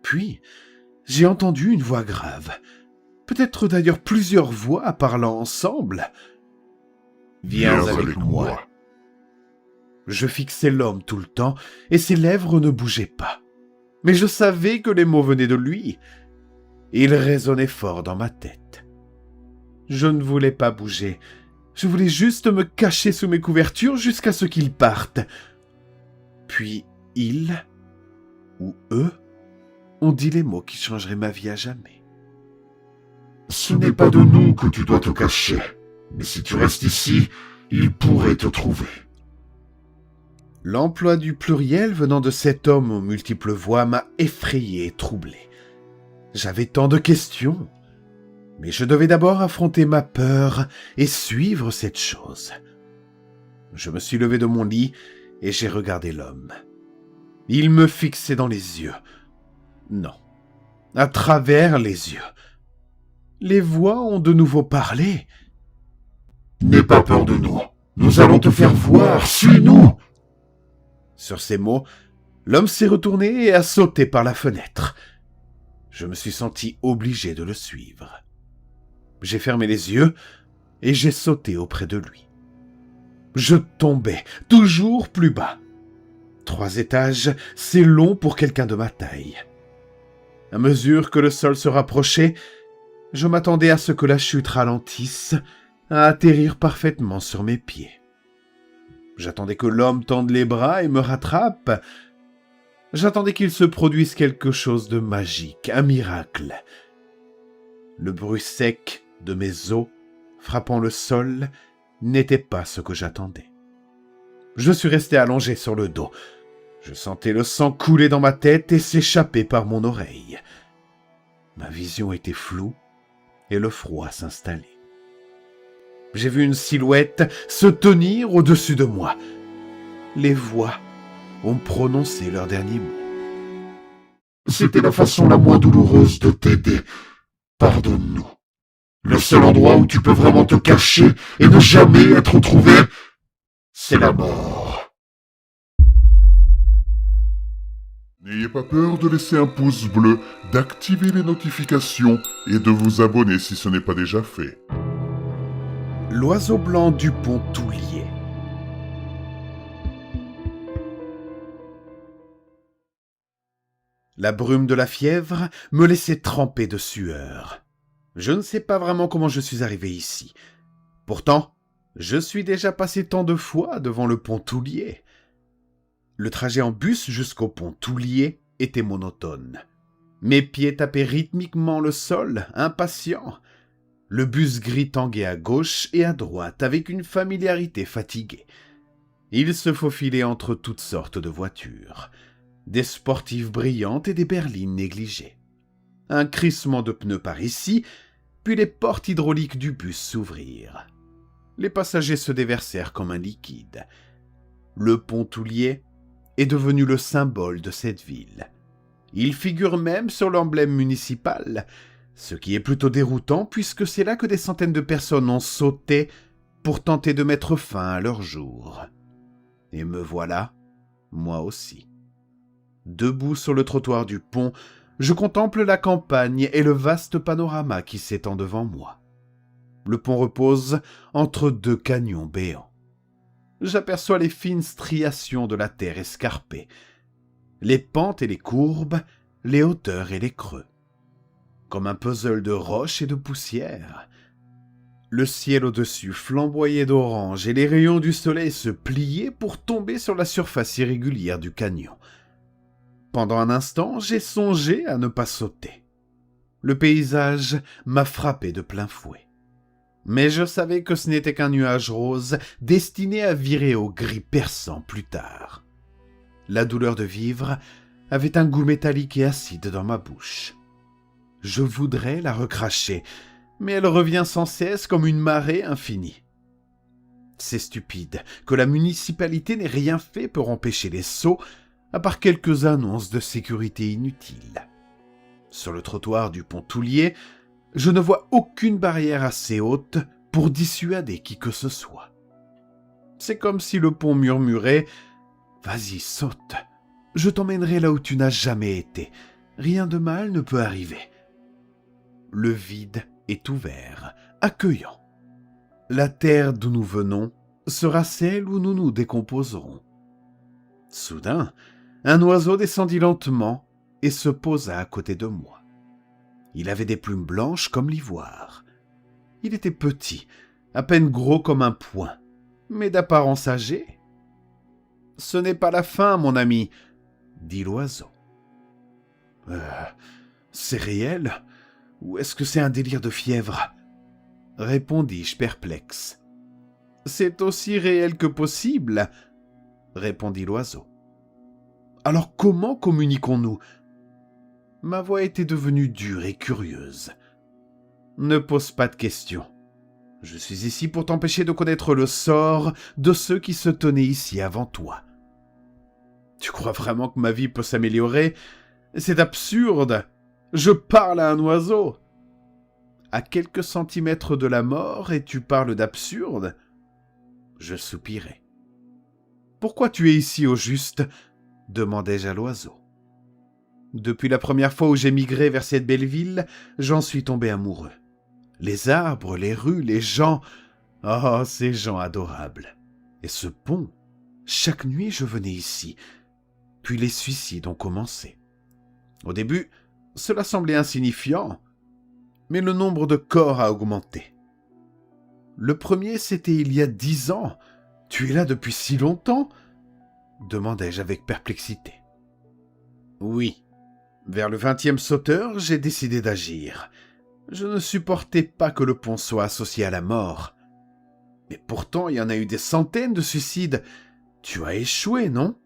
Puis, j'ai entendu une voix grave, peut-être d'ailleurs plusieurs voix parlant ensemble. « Viens avec moi. » Je fixais l'homme tout le temps et ses lèvres ne bougeaient pas. Mais je savais que les mots venaient de lui. Ils résonnaient fort dans ma tête. Je ne voulais pas bouger. Je voulais juste me cacher sous mes couvertures jusqu'à ce qu'ils partent. Puis ils, ou eux, ont dit les mots qui changeraient ma vie à jamais. Ce n'est pas de nous que tu dois te cacher, mais si tu restes ici, ils pourraient te trouver. L'emploi du pluriel venant de cet homme aux multiples voix m'a effrayé et troublé. J'avais tant de questions, mais je devais d'abord affronter ma peur et suivre cette chose. Je me suis levé de mon lit et j'ai regardé l'homme. Il me fixait dans les yeux. Non, à travers les yeux. Les voix ont de nouveau parlé. « N'aie pas peur de nous. Nous allons te faire voir. Suis-nous !» Sur ces mots, l'homme s'est retourné et a sauté par la fenêtre. Je me suis senti obligé de le suivre. J'ai fermé les yeux et j'ai sauté auprès de lui. Je tombais, toujours plus bas. 3 étages, c'est long pour quelqu'un de ma taille. À mesure que le sol se rapprochait, je m'attendais à ce que la chute ralentisse, à atterrir parfaitement sur mes pieds. J'attendais que l'homme tende les bras et me rattrape. J'attendais qu'il se produise quelque chose de magique, un miracle. Le bruit sec de mes os frappant le sol n'était pas ce que j'attendais. Je suis resté allongé sur le dos. Je sentais le sang couler dans ma tête et s'échapper par mon oreille. Ma vision était floue et le froid s'installait. J'ai vu une silhouette se tenir au-dessus de moi. Les voix ont prononcé leurs derniers mots. C'était la façon la moins douloureuse de t'aider. pardonne-nous. Le seul endroit où tu peux vraiment te cacher et ne jamais être retrouvé, c'est la mort. N'ayez pas peur de laisser un pouce bleu, d'activer les notifications et de vous abonner si ce n'est pas déjà fait. L'oiseau blanc du pont Toulier. La brume de la fièvre me laissait tremper de sueur. Je ne sais pas vraiment comment je suis arrivé ici. Pourtant, je suis déjà passé tant de fois devant le pont Toulier. Le trajet en bus jusqu'au pont Toulier était monotone. Mes pieds tapaient rythmiquement le sol, impatients. Le bus gris tanguait à gauche et à droite avec une familiarité fatiguée. Il se faufilait entre toutes sortes de voitures. Des sportives brillantes et des berlines négligées. Un crissement de pneus par ici, puis les portes hydrauliques du bus s'ouvrirent. Les passagers se déversèrent comme un liquide. Le pont Toulier est devenu le symbole de cette ville. Il figure même sur l'emblème municipal, ce qui est plutôt déroutant puisque c'est là que des centaines de personnes ont sauté pour tenter de mettre fin à leur jour. Et me voilà, moi aussi. Debout sur le trottoir du pont, je contemple la campagne et le vaste panorama qui s'étend devant moi. Le pont repose entre deux canyons béants. J'aperçois les fines striations de la terre escarpée, les pentes et les courbes, les hauteurs et les creux. Comme un puzzle de roches et de poussière. Le ciel au-dessus flamboyait d'orange et les rayons du soleil se pliaient pour tomber sur la surface irrégulière du canyon. Pendant un instant, j'ai songé à ne pas sauter. Le paysage m'a frappé de plein fouet. Mais je savais que ce n'était qu'un nuage rose destiné à virer au gris perçant plus tard. La douleur de vivre avait un goût métallique et acide dans ma bouche. Je voudrais la recracher, mais elle revient sans cesse comme une marée infinie. C'est stupide que la municipalité n'ait rien fait pour empêcher les sauts, à part quelques annonces de sécurité inutiles. Sur le trottoir du pont Toulier, je ne vois aucune barrière assez haute pour dissuader qui que ce soit. C'est comme si le pont murmurait « Vas-y, saute, je t'emmènerai là où tu n'as jamais été, rien de mal ne peut arriver. » Le vide est ouvert, accueillant. La terre d'où nous venons sera celle où nous nous décomposerons. Soudain, un oiseau descendit lentement et se posa à côté de moi. Il avait des plumes blanches comme l'ivoire. Il était petit, à peine gros comme un poing, mais d'apparence âgée. « Ce n'est pas la faim, mon ami, » dit l'oiseau. C'est réel ? Ou est-ce que c'est un délire de fièvre ?» répondis-je perplexe. « C'est aussi réel que possible, » répondit l'oiseau. « Alors comment communiquons-nous » Ma voix était devenue dure et curieuse. « Ne pose pas de questions. Je suis ici pour t'empêcher de connaître le sort de ceux qui se tenaient ici avant toi. Tu crois vraiment que ma vie peut s'améliorer ? C'est absurde. Je parle à un oiseau. À quelques centimètres de la mort et tu parles d'absurde ? Je soupirai. Pourquoi tu es ici au juste ? Demandai-je à l'oiseau. Depuis la première fois où j'ai migré vers cette belle ville, j'en suis tombé amoureux. Les arbres, les rues, les gens... Oh, ces gens adorables. Et ce pont, chaque nuit je venais ici. Puis les suicides ont commencé. Au début, cela semblait insignifiant, mais le nombre de corps a augmenté. Le premier, c'était il y a 10 ans. Tu es là depuis si longtemps ? Demandai-je avec perplexité. Oui. Vers le 20e sauteur, j'ai décidé d'agir. Je ne supportais pas que le pont soit associé à la mort. Mais pourtant, il y en a eu des centaines de suicides. Tu as échoué, non ?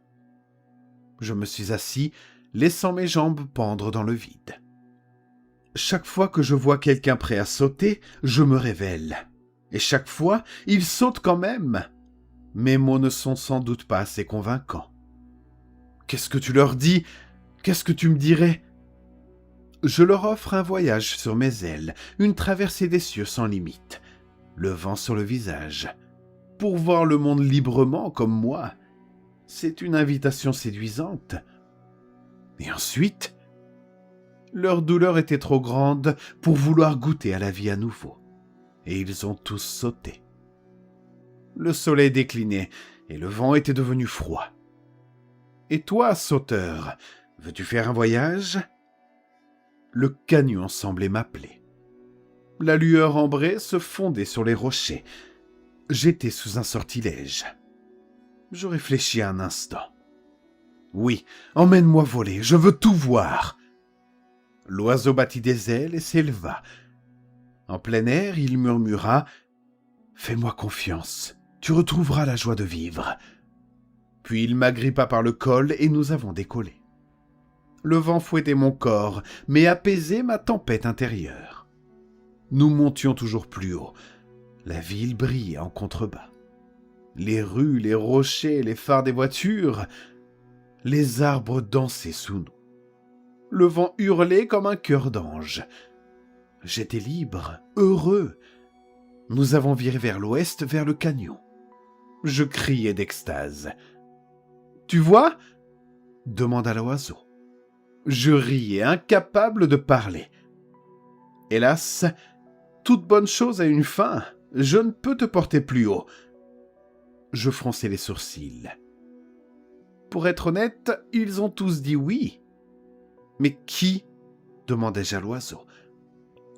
Je me suis assis, laissant mes jambes pendre dans le vide. Chaque fois que je vois quelqu'un prêt à sauter, je me révèle. Et chaque fois, il saute quand même. Mes mots ne sont sans doute pas assez convaincants. Qu'est-ce que tu leur dis ? Qu'est-ce que tu me dirais ? Je leur offre un voyage sur mes ailes, une traversée des cieux sans limite, le vent sur le visage. Pour voir le monde librement comme moi, c'est une invitation séduisante. Et ensuite, leur douleur était trop grande pour vouloir goûter à la vie à nouveau, et ils ont tous sauté. Le soleil déclinait et le vent était devenu froid. Et toi, sauteur, veux-tu faire un voyage ? Le canyon semblait m'appeler. La lueur ambrée se fondait sur les rochers. J'étais sous un sortilège. Je réfléchis un instant. Oui, emmène-moi voler, je veux tout voir. L'oiseau battit des ailes et s'éleva. En plein air, il murmura « Fais-moi confiance, tu retrouveras la joie de vivre. » Puis il m'agrippa par le col et nous avons décollé. Le vent fouettait mon corps, mais apaisait ma tempête intérieure. Nous montions toujours plus haut. La ville brillait en contrebas. Les rues, les rochers, les phares des voitures, les arbres dansaient sous nous. Le vent hurlait comme un cœur d'ange. J'étais libre, heureux. Nous avons viré vers l'ouest, vers le canyon. Je criais d'extase. « Tu vois ?» demanda l'oiseau. Je riais, incapable de parler. Hélas, toute bonne chose a une fin. Je ne peux te porter plus haut. Je fronçai les sourcils. Pour être honnête, ils ont tous dit oui. Mais qui ? Demandai-je à l'oiseau.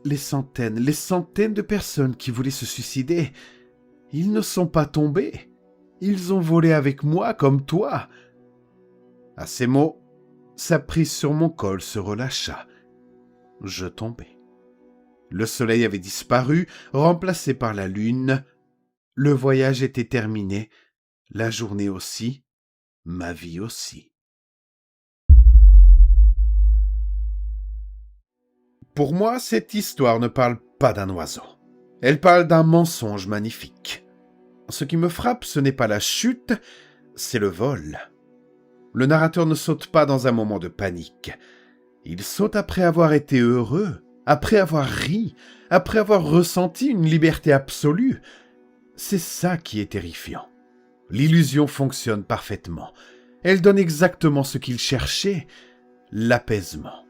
Les centaines de personnes qui voulaient se suicider. Ils ne sont pas tombés. Ils ont volé avec moi comme toi. À ces mots, sa prise sur mon col se relâcha. Je tombai. Le soleil avait disparu, remplacé par la lune. Le voyage était terminé, la journée aussi, ma vie aussi. Pour moi, cette histoire ne parle pas d'un oiseau. Elle parle d'un mensonge magnifique. Ce qui me frappe, ce n'est pas la chute, c'est le vol. Le narrateur ne saute pas dans un moment de panique. Il saute après avoir été heureux, après avoir ri, après avoir ressenti une liberté absolue. C'est ça qui est terrifiant. L'illusion fonctionne parfaitement. Elle donne exactement ce qu'il cherchait, l'apaisement.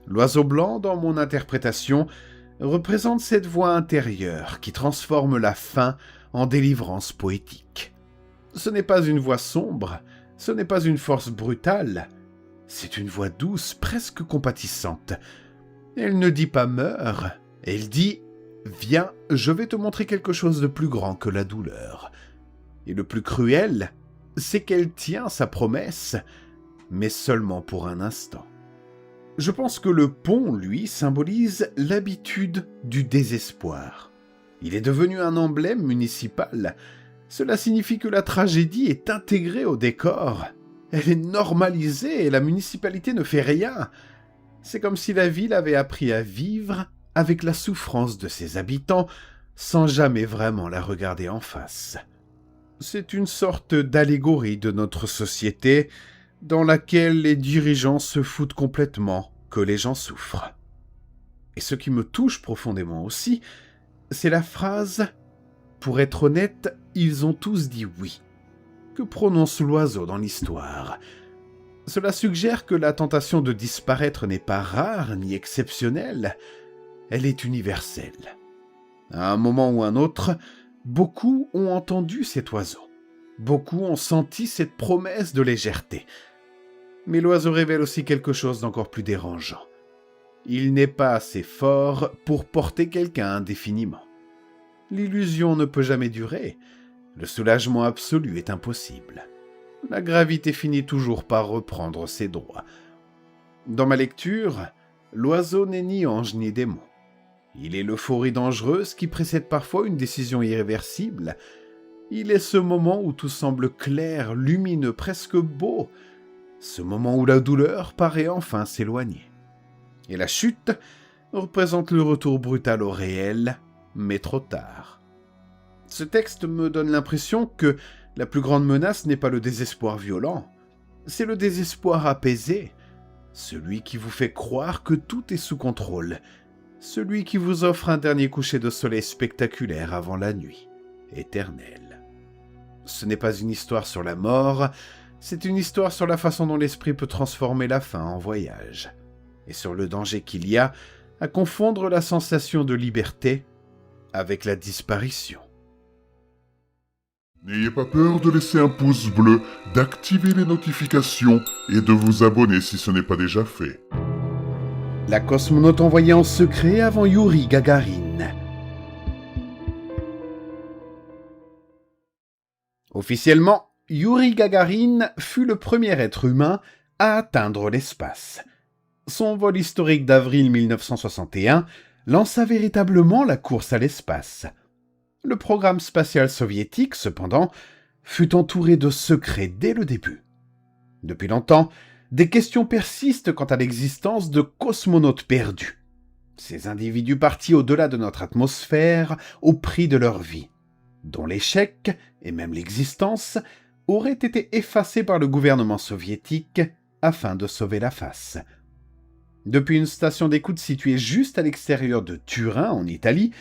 L'oiseau blanc, dans mon interprétation, représente cette voix intérieure qui transforme la faim en délivrance poétique. Ce n'est pas une voix sombre, ce n'est pas une force brutale, c'est une voix douce, presque compatissante. Elle ne dit pas « meurs », elle dit « viens, je vais te montrer quelque chose de plus grand que la douleur ». Et le plus cruel, c'est qu'elle tient sa promesse, mais seulement pour un instant. Je pense que le pont, lui, symbolise l'habitude du désespoir. Il est devenu un emblème municipal. Cela signifie que la tragédie est intégrée au décor. Elle est normalisée et la municipalité ne fait rien. C'est comme si la ville avait appris à vivre avec la souffrance de ses habitants sans jamais vraiment la regarder en face. C'est une sorte d'allégorie de notre société dans laquelle les dirigeants se foutent complètement que les gens souffrent. Et ce qui me touche profondément aussi, c'est la phrase « Pour être honnête, ils ont tous dit oui » que prononce l'oiseau dans l'histoire. Cela suggère que la tentation de disparaître n'est pas rare ni exceptionnelle, elle est universelle. À un moment ou un autre, beaucoup ont entendu cet oiseau. Beaucoup ont senti cette promesse de légèreté. Mais l'oiseau révèle aussi quelque chose d'encore plus dérangeant. Il n'est pas assez fort pour porter quelqu'un indéfiniment. L'illusion ne peut jamais durer. Le soulagement absolu est impossible. La gravité finit toujours par reprendre ses droits. Dans ma lecture, l'oiseau n'est ni ange ni démon. Il est l'euphorie dangereuse qui précède parfois une décision irréversible. Il est ce moment où tout semble clair, lumineux, presque beau. Ce moment où la douleur paraît enfin s'éloigner. Et la chute représente le retour brutal au réel, mais trop tard. Ce texte me donne l'impression que la plus grande menace n'est pas le désespoir violent, c'est le désespoir apaisé. celui qui vous fait croire que tout est sous contrôle, celui qui vous offre un dernier coucher de soleil spectaculaire avant la nuit éternelle. Ce n'est pas une histoire sur la mort, c'est une histoire sur la façon dont l'esprit peut transformer la fin en voyage, et sur le danger qu'il y a à confondre la sensation de liberté avec la disparition. N'ayez pas peur de laisser un pouce bleu, d'activer les notifications et de vous abonner si ce n'est pas déjà fait. La cosmonaute envoyée en secret avant Youri Gagarin. Officiellement, Youri Gagarin fut le premier être humain à atteindre l'espace. Son vol historique d'avril 1961 lança véritablement la course à l'espace. Le programme spatial soviétique, cependant, fut entouré de secrets dès le début. Depuis longtemps, des questions persistent quant à l'existence de cosmonautes perdus. Ces individus partis au-delà de notre atmosphère au prix de leur vie, dont l'échec, et même l'existence, auraient été effacés par le gouvernement soviétique afin de sauver la face. Depuis une station d'écoute située juste à l'extérieur de Turin, en Italie,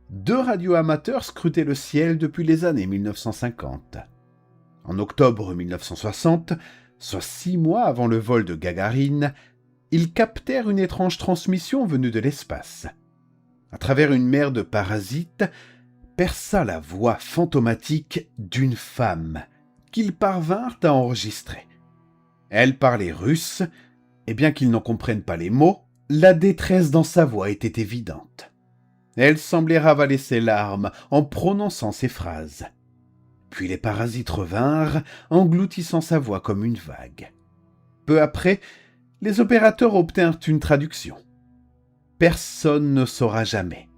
2 radioamateurs scrutaient le ciel depuis les années 1950. En octobre 1960, soit 6 mois avant le vol de Gagarine, ils captèrent une étrange transmission venue de l'espace. À travers une mer de parasites, perça la voix fantomatique d'une femme qu'ils parvinrent à enregistrer. Elle parlait russe, et bien qu'ils n'en comprennent pas les mots, la détresse dans sa voix était évidente. Elle semblait ravaler ses larmes en prononçant ces phrases. Puis les parasites revinrent, engloutissant sa voix comme une vague. Peu après, les opérateurs obtinrent une traduction. « Personne ne saura jamais »,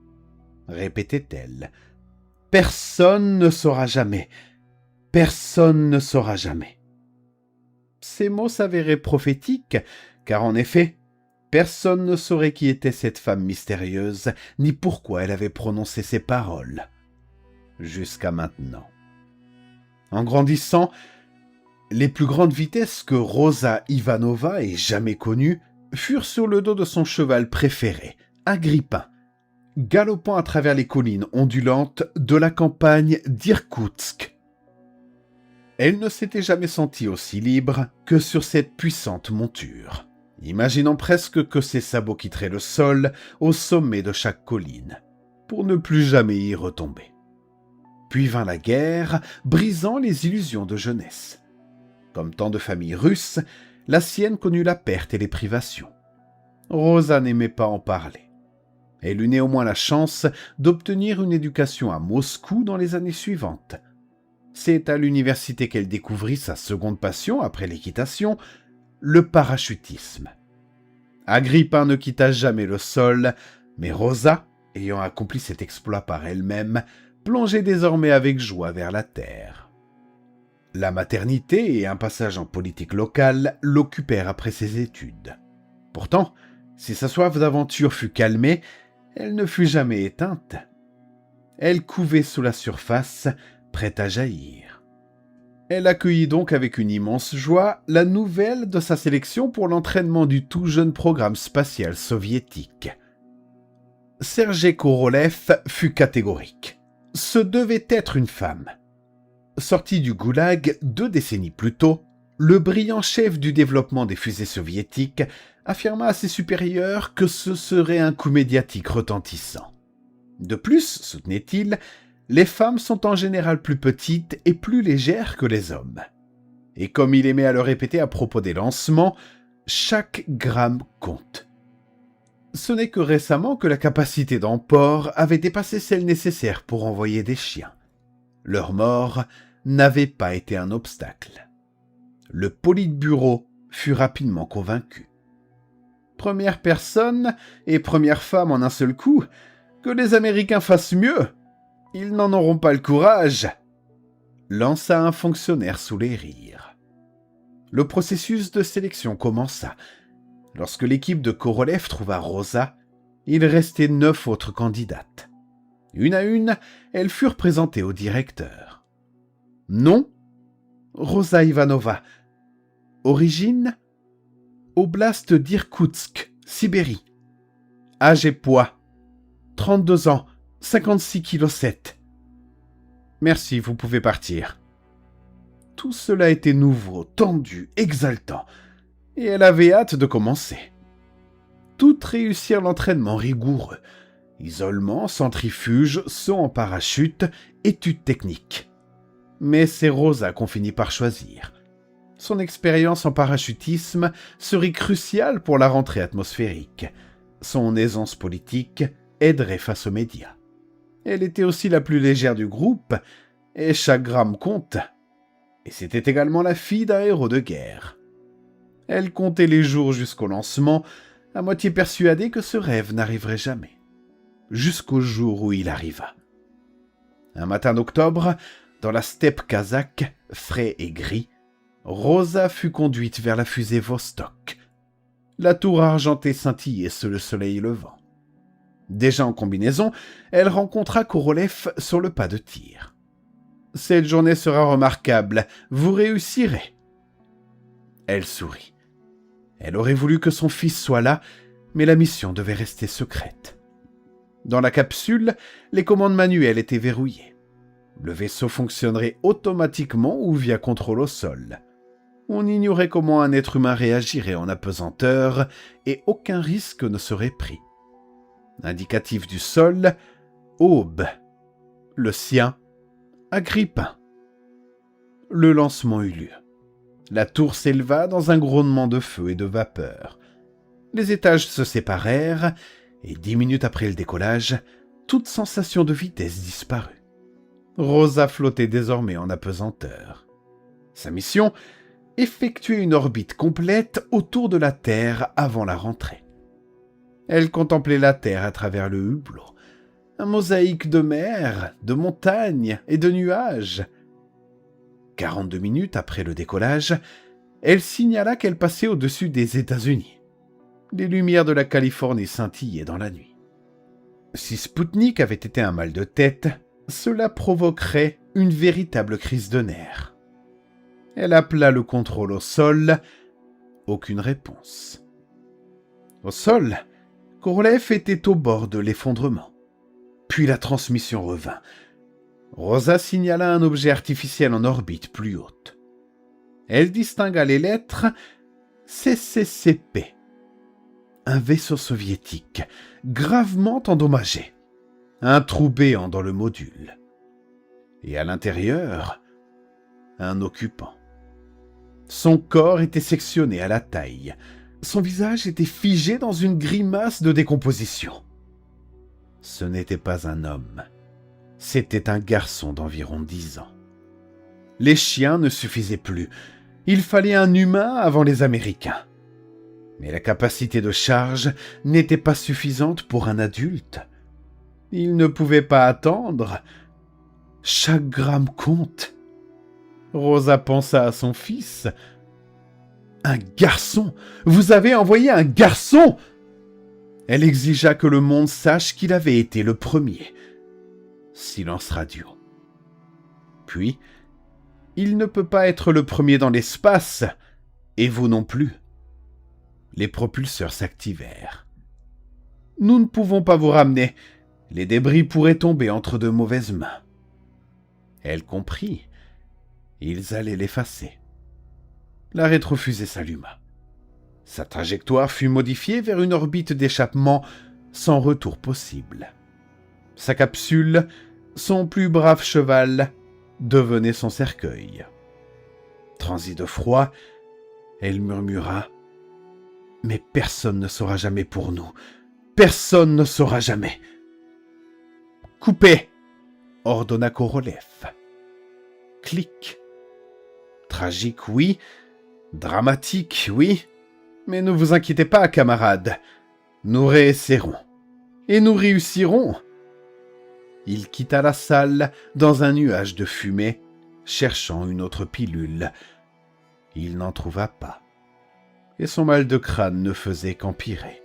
répétait-elle. « Personne ne saura jamais. Personne ne saura jamais. » Ces mots s'avéraient prophétiques, car en effet, personne ne saurait qui était cette femme mystérieuse, ni pourquoi elle avait prononcé ces paroles. Jusqu'à maintenant. En grandissant, les plus grandes vitesses que Rosa Ivanova ait jamais connues furent sur le dos de son cheval préféré, Agrippin, galopant à travers les collines ondulantes de la campagne d'Irkoutsk. Elle ne s'était jamais sentie aussi libre que sur cette puissante monture, imaginant presque que ses sabots quitteraient le sol au sommet de chaque colline, pour ne plus jamais y retomber. Puis vint la guerre, brisant les illusions de jeunesse. Comme tant de familles russes, la sienne connut la perte et les privations. Rosa n'aimait pas en parler. Elle eut néanmoins la chance d'obtenir une éducation à Moscou dans les années suivantes. C'est à l'université qu'elle découvrit sa seconde passion après l'équitation, le parachutisme. Agrippin ne quitta jamais le sol, mais Rosa, ayant accompli cet exploit par elle-même, plongeait désormais avec joie vers la terre. La maternité et un passage en politique locale l'occupèrent après ses études. Pourtant, si sa soif d'aventure fut calmée, elle ne fut jamais éteinte. Elle couvait sous la surface, prête à jaillir. Elle accueillit donc avec une immense joie la nouvelle de sa sélection pour l'entraînement du tout jeune programme spatial soviétique. Sergei Korolev fut catégorique. Ce devait être une femme. Sorti du goulag 2 décennies plus tôt, le brillant chef du développement des fusées soviétiques affirma à ses supérieurs que ce serait un coup médiatique retentissant. De plus, soutenait-il, les femmes sont en général plus petites et plus légères que les hommes. Et comme il aimait à le répéter à propos des lancements, chaque gramme compte. Ce n'est que récemment que la capacité d'emport avait dépassé celle nécessaire pour envoyer des chiens. Leur mort n'avait pas été un obstacle. Le Politburo fut rapidement convaincu. Première personne et première femme en un seul coup, que les Américains fassent mieux. Ils n'en auront pas le courage, lança un fonctionnaire sous les rires. Le processus de sélection commença. Lorsque l'équipe de Korolev trouva Rosa, il restait 9 autres candidates. Une à une, elles furent présentées au directeur. Nom ? Rosa Ivanova. Origine ? Oblast d'Irkoutsk, Sibérie. Âge et poids, 32 ans, 56 kg 7. Merci, vous pouvez partir. Tout cela était nouveau, tendu, exaltant, et elle avait hâte de commencer. Toutes réussirent l'entraînement rigoureux. Isolement, centrifuge, saut en parachute, études techniques. Mais c'est Rosa qu'on finit par choisir. Son expérience en parachutisme serait cruciale pour la rentrée atmosphérique. Son aisance politique aiderait face aux médias. Elle était aussi la plus légère du groupe, et chaque gramme compte. Et c'était également la fille d'un héros de guerre. Elle comptait les jours jusqu'au lancement, à moitié persuadée que ce rêve n'arriverait jamais. Jusqu'au jour où il arriva. Un matin d'octobre, dans la steppe kazakh, frais et gris, Rosa fut conduite vers la fusée Vostok. La tour argentée scintillait sous le soleil levant. Déjà en combinaison, elle rencontra Korolev sur le pas de tir. « Cette journée sera remarquable, vous réussirez. » Elle sourit. Elle aurait voulu que son fils soit là, mais la mission devait rester secrète. Dans la capsule, les commandes manuelles étaient verrouillées. Le vaisseau fonctionnerait automatiquement ou via contrôle au sol. On ignorait comment un être humain réagirait en apesanteur et aucun risque ne serait pris. Indicatif du sol, Aube. Le sien, Agrippin. Le lancement eut lieu. La tour s'éleva dans un grondement de feu et de vapeur. Les étages se séparèrent et 10 minutes après le décollage, toute sensation de vitesse disparut. Rosa flottait désormais en apesanteur. Sa mission, effectuer une orbite complète autour de la Terre avant la rentrée. Elle contemplait la Terre à travers le hublot, un mosaïque de mer, de montagnes et de nuages. 42 minutes après le décollage, elle signala qu'elle passait au-dessus des États-Unis. Les lumières de la Californie scintillaient dans la nuit. Si Spoutnik avait été un mal de tête, cela provoquerait une véritable crise de nerfs. Elle appela le contrôle au sol. Aucune réponse. Au sol, Korolev était au bord de l'effondrement. Puis la transmission revint. Rosa signala un objet artificiel en orbite plus haute. Elle distingua les lettres CCCP. Un vaisseau soviétique, gravement endommagé. Un trou béant dans le module. Et à l'intérieur, un occupant. Son corps était sectionné à la taille. Son visage était figé dans une grimace de décomposition. Ce n'était pas un homme. C'était un garçon d'environ 10 ans. Les chiens ne suffisaient plus. Il fallait un humain avant les Américains. Mais la capacité de charge n'était pas suffisante pour un adulte. Il ne pouvait pas attendre. Chaque gramme compte. Rosa pensa à son fils. « Un garçon! Vous avez envoyé un garçon !» Elle exigea que le monde sache qu'il avait été le premier. Silence radio. Puis, il ne peut pas être le premier dans l'espace, et vous non plus. Les propulseurs s'activèrent. Nous ne pouvons pas vous ramener. Les débris pourraient tomber entre de mauvaises mains. Elle comprit. Ils allaient l'effacer. La rétrofusée s'alluma. Sa trajectoire fut modifiée vers une orbite d'échappement sans retour possible. Sa capsule, son plus brave cheval, devenait son cercueil. Transie de froid, elle murmura « Mais personne ne saura jamais pour nous. Personne ne saura jamais. »« Coupez !» ordonna Korolev. Clic. Tragique, oui. Dramatique, oui. Mais ne vous inquiétez pas, camarades. Nous réessaierons. Et nous réussirons. Il quitta la salle dans un nuage de fumée, cherchant une autre pilule. Il n'en trouva pas. Et son mal de crâne ne faisait qu'empirer.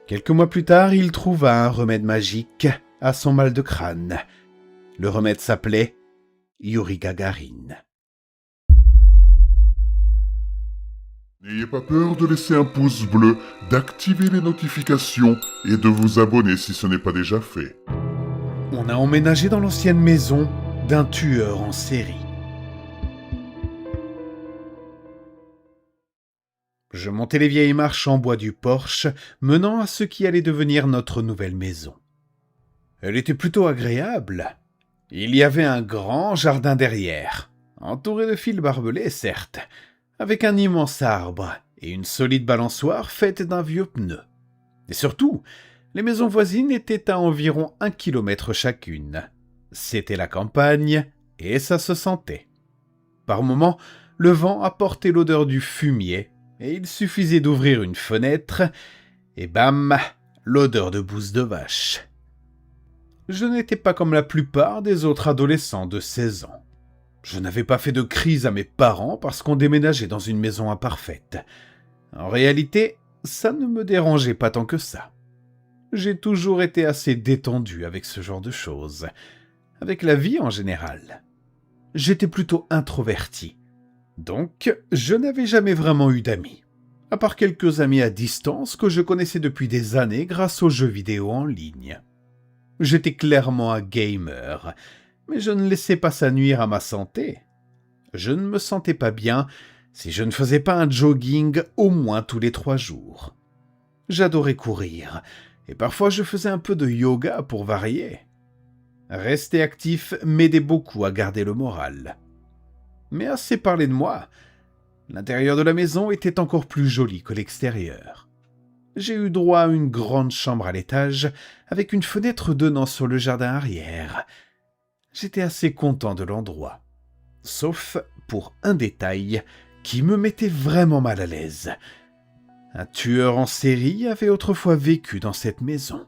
Quelques mois plus tard, il trouva un remède magique à son mal de crâne. Le remède s'appelait Yuri Gagarin. N'ayez pas peur de laisser un pouce bleu, d'activer les notifications et de vous abonner si ce n'est pas déjà fait. On a emménagé dans l'ancienne maison d'un tueur en série. Je montais les vieilles marches en bois du porche, menant à ce qui allait devenir notre nouvelle maison. Elle était plutôt agréable. Il y avait un grand jardin derrière, entouré de fils barbelés, certes, avec un immense arbre et une solide balançoire faite d'un vieux pneu. Et surtout, les maisons voisines étaient à environ 1 kilomètre chacune. C'était la campagne, et ça se sentait. Par moments, le vent apportait l'odeur du fumier, et il suffisait d'ouvrir une fenêtre, et bam, l'odeur de bouse de vache. Je n'étais pas comme la plupart des autres adolescents de 16 ans. Je n'avais pas fait de crise à mes parents parce qu'on déménageait dans une maison imparfaite. En réalité, ça ne me dérangeait pas tant que ça. J'ai toujours été assez détendu avec ce genre de choses, avec la vie en général. J'étais plutôt introverti, donc je n'avais jamais vraiment eu d'amis, à part quelques amis à distance que je connaissais depuis des années grâce aux jeux vidéo en ligne. J'étais clairement un gamer, mais je ne laissais pas ça nuire à ma santé. Je ne me sentais pas bien si je ne faisais pas un jogging au moins tous les 3 jours. J'adorais courir, et parfois je faisais un peu de yoga pour varier. Rester actif m'aidait beaucoup à garder le moral. Mais assez parlé de moi, l'intérieur de la maison était encore plus joli que l'extérieur. J'ai eu droit à une grande chambre à l'étage, avec une fenêtre donnant sur le jardin arrière. J'étais assez content de l'endroit, sauf pour un détail qui me mettait vraiment mal à l'aise. Un tueur en série avait autrefois vécu dans cette maison.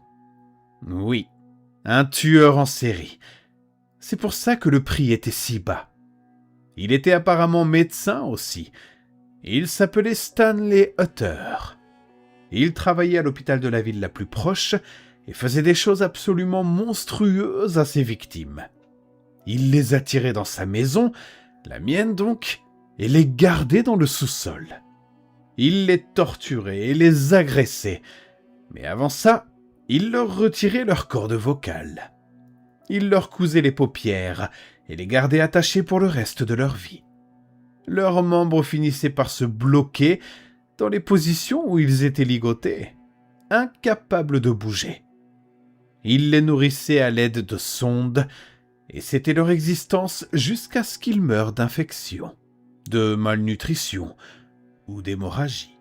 Oui, un tueur en série. C'est pour ça que le prix était si bas. Il était apparemment médecin aussi. Il s'appelait Stanley Hutter. Il travaillait à l'hôpital de la ville la plus proche et faisait des choses absolument monstrueuses à ses victimes. Il les attirait dans sa maison, la mienne donc, et les gardait dans le sous-sol. Il les torturait et les agressait, mais avant ça, il leur retirait leurs cordes vocales. Il leur cousait les paupières et les gardait attachés pour le reste de leur vie. Leurs membres finissaient par se bloquer dans les positions où ils étaient ligotés, incapables de bouger. Il les nourrissait à l'aide de sondes, et c'était leur existence jusqu'à ce qu'ils meurent d'infection, de malnutrition ou d'hémorragie.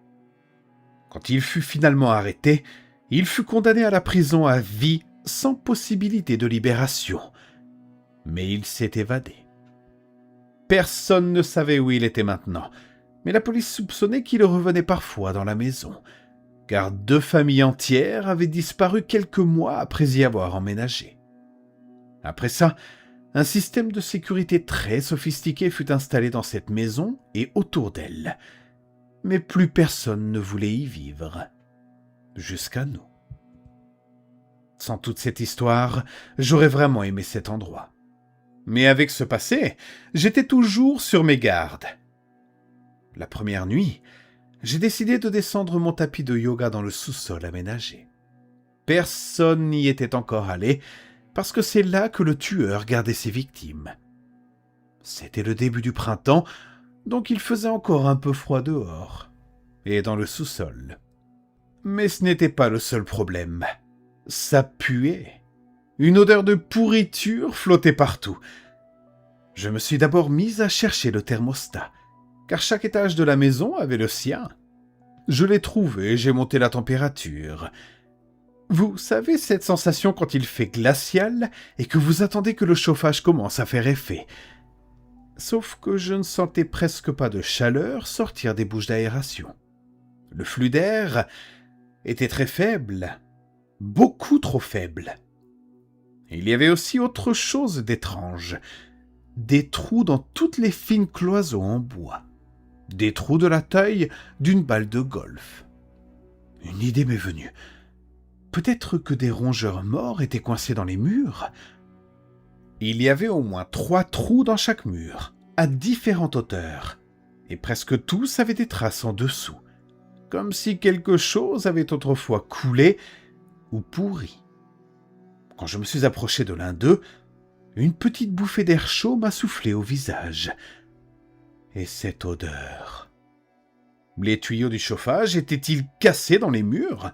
Quand il fut finalement arrêté, il fut condamné à la prison à vie sans possibilité de libération. Mais il s'est évadé. Personne ne savait où il était maintenant, mais la police soupçonnait qu'il revenait parfois dans la maison, car 2 familles entières avaient disparu quelques mois après y avoir emménagé. Après ça, un système de sécurité très sophistiqué fut installé dans cette maison et autour d'elle. Mais plus personne ne voulait y vivre. Jusqu'à nous. Sans toute cette histoire, j'aurais vraiment aimé cet endroit. Mais avec ce passé, j'étais toujours sur mes gardes. La première nuit, j'ai décidé de descendre mon tapis de yoga dans le sous-sol aménagé. Personne n'y était encore allé, parce que c'est là que le tueur gardait ses victimes. C'était le début du printemps, donc il faisait encore un peu froid dehors, et dans le sous-sol. Mais ce n'était pas le seul problème. Ça puait. Une odeur de pourriture flottait partout. Je me suis d'abord mise à chercher le thermostat, car chaque étage de la maison avait le sien. Je l'ai trouvé et j'ai monté la température. Vous savez cette sensation quand il fait glacial et que vous attendez que le chauffage commence à faire effet. Sauf que je ne sentais presque pas de chaleur sortir des bouches d'aération. Le flux d'air était très faible, beaucoup trop faible. Il y avait aussi autre chose d'étrange. Des trous dans toutes les fines cloisons en bois. Des trous de la taille d'une balle de golf. Une idée m'est venue. Peut-être que des rongeurs morts étaient coincés dans les murs. Il y avait au moins 3 trous dans chaque mur, à différentes hauteurs. et presque tous avaient des traces en dessous, comme si quelque chose avait autrefois coulé ou pourri. Quand je me suis approché de l'un d'eux, une petite bouffée d'air chaud m'a soufflé au visage. Et cette odeur... Les tuyaux du chauffage étaient-ils cassés dans les murs ?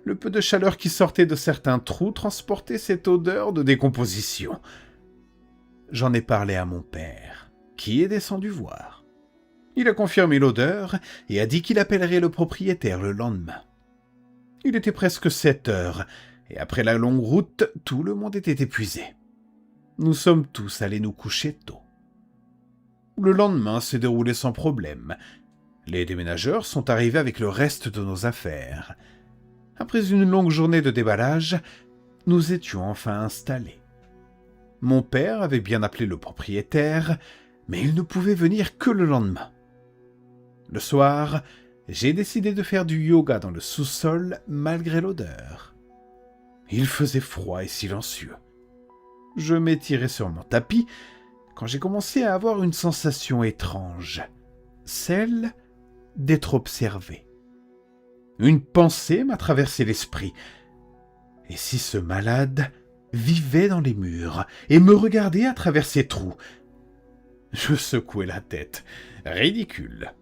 Le peu de chaleur qui sortait de certains trous transportait cette odeur de décomposition. J'en ai parlé à mon père, qui est descendu voir. Il a confirmé l'odeur et a dit qu'il appellerait le propriétaire le lendemain. Il était presque 7 heures, et après la longue route, tout le monde était épuisé. Nous sommes tous allés nous coucher tôt. Le lendemain s'est déroulé sans problème. Les déménageurs sont arrivés avec le reste de nos affaires. Après une longue journée de déballage, nous étions enfin installés. Mon père avait bien appelé le propriétaire, mais il ne pouvait venir que le lendemain. Le soir, j'ai décidé de faire du yoga dans le sous-sol malgré l'odeur. Il faisait froid et silencieux. Je m'étirais sur mon tapis quand j'ai commencé à avoir une sensation étrange, celle d'être observé. Une pensée m'a traversé l'esprit. Et si ce malade vivait dans les murs et me regardait à travers ces trous ? Je secouai la tête. Ridicule.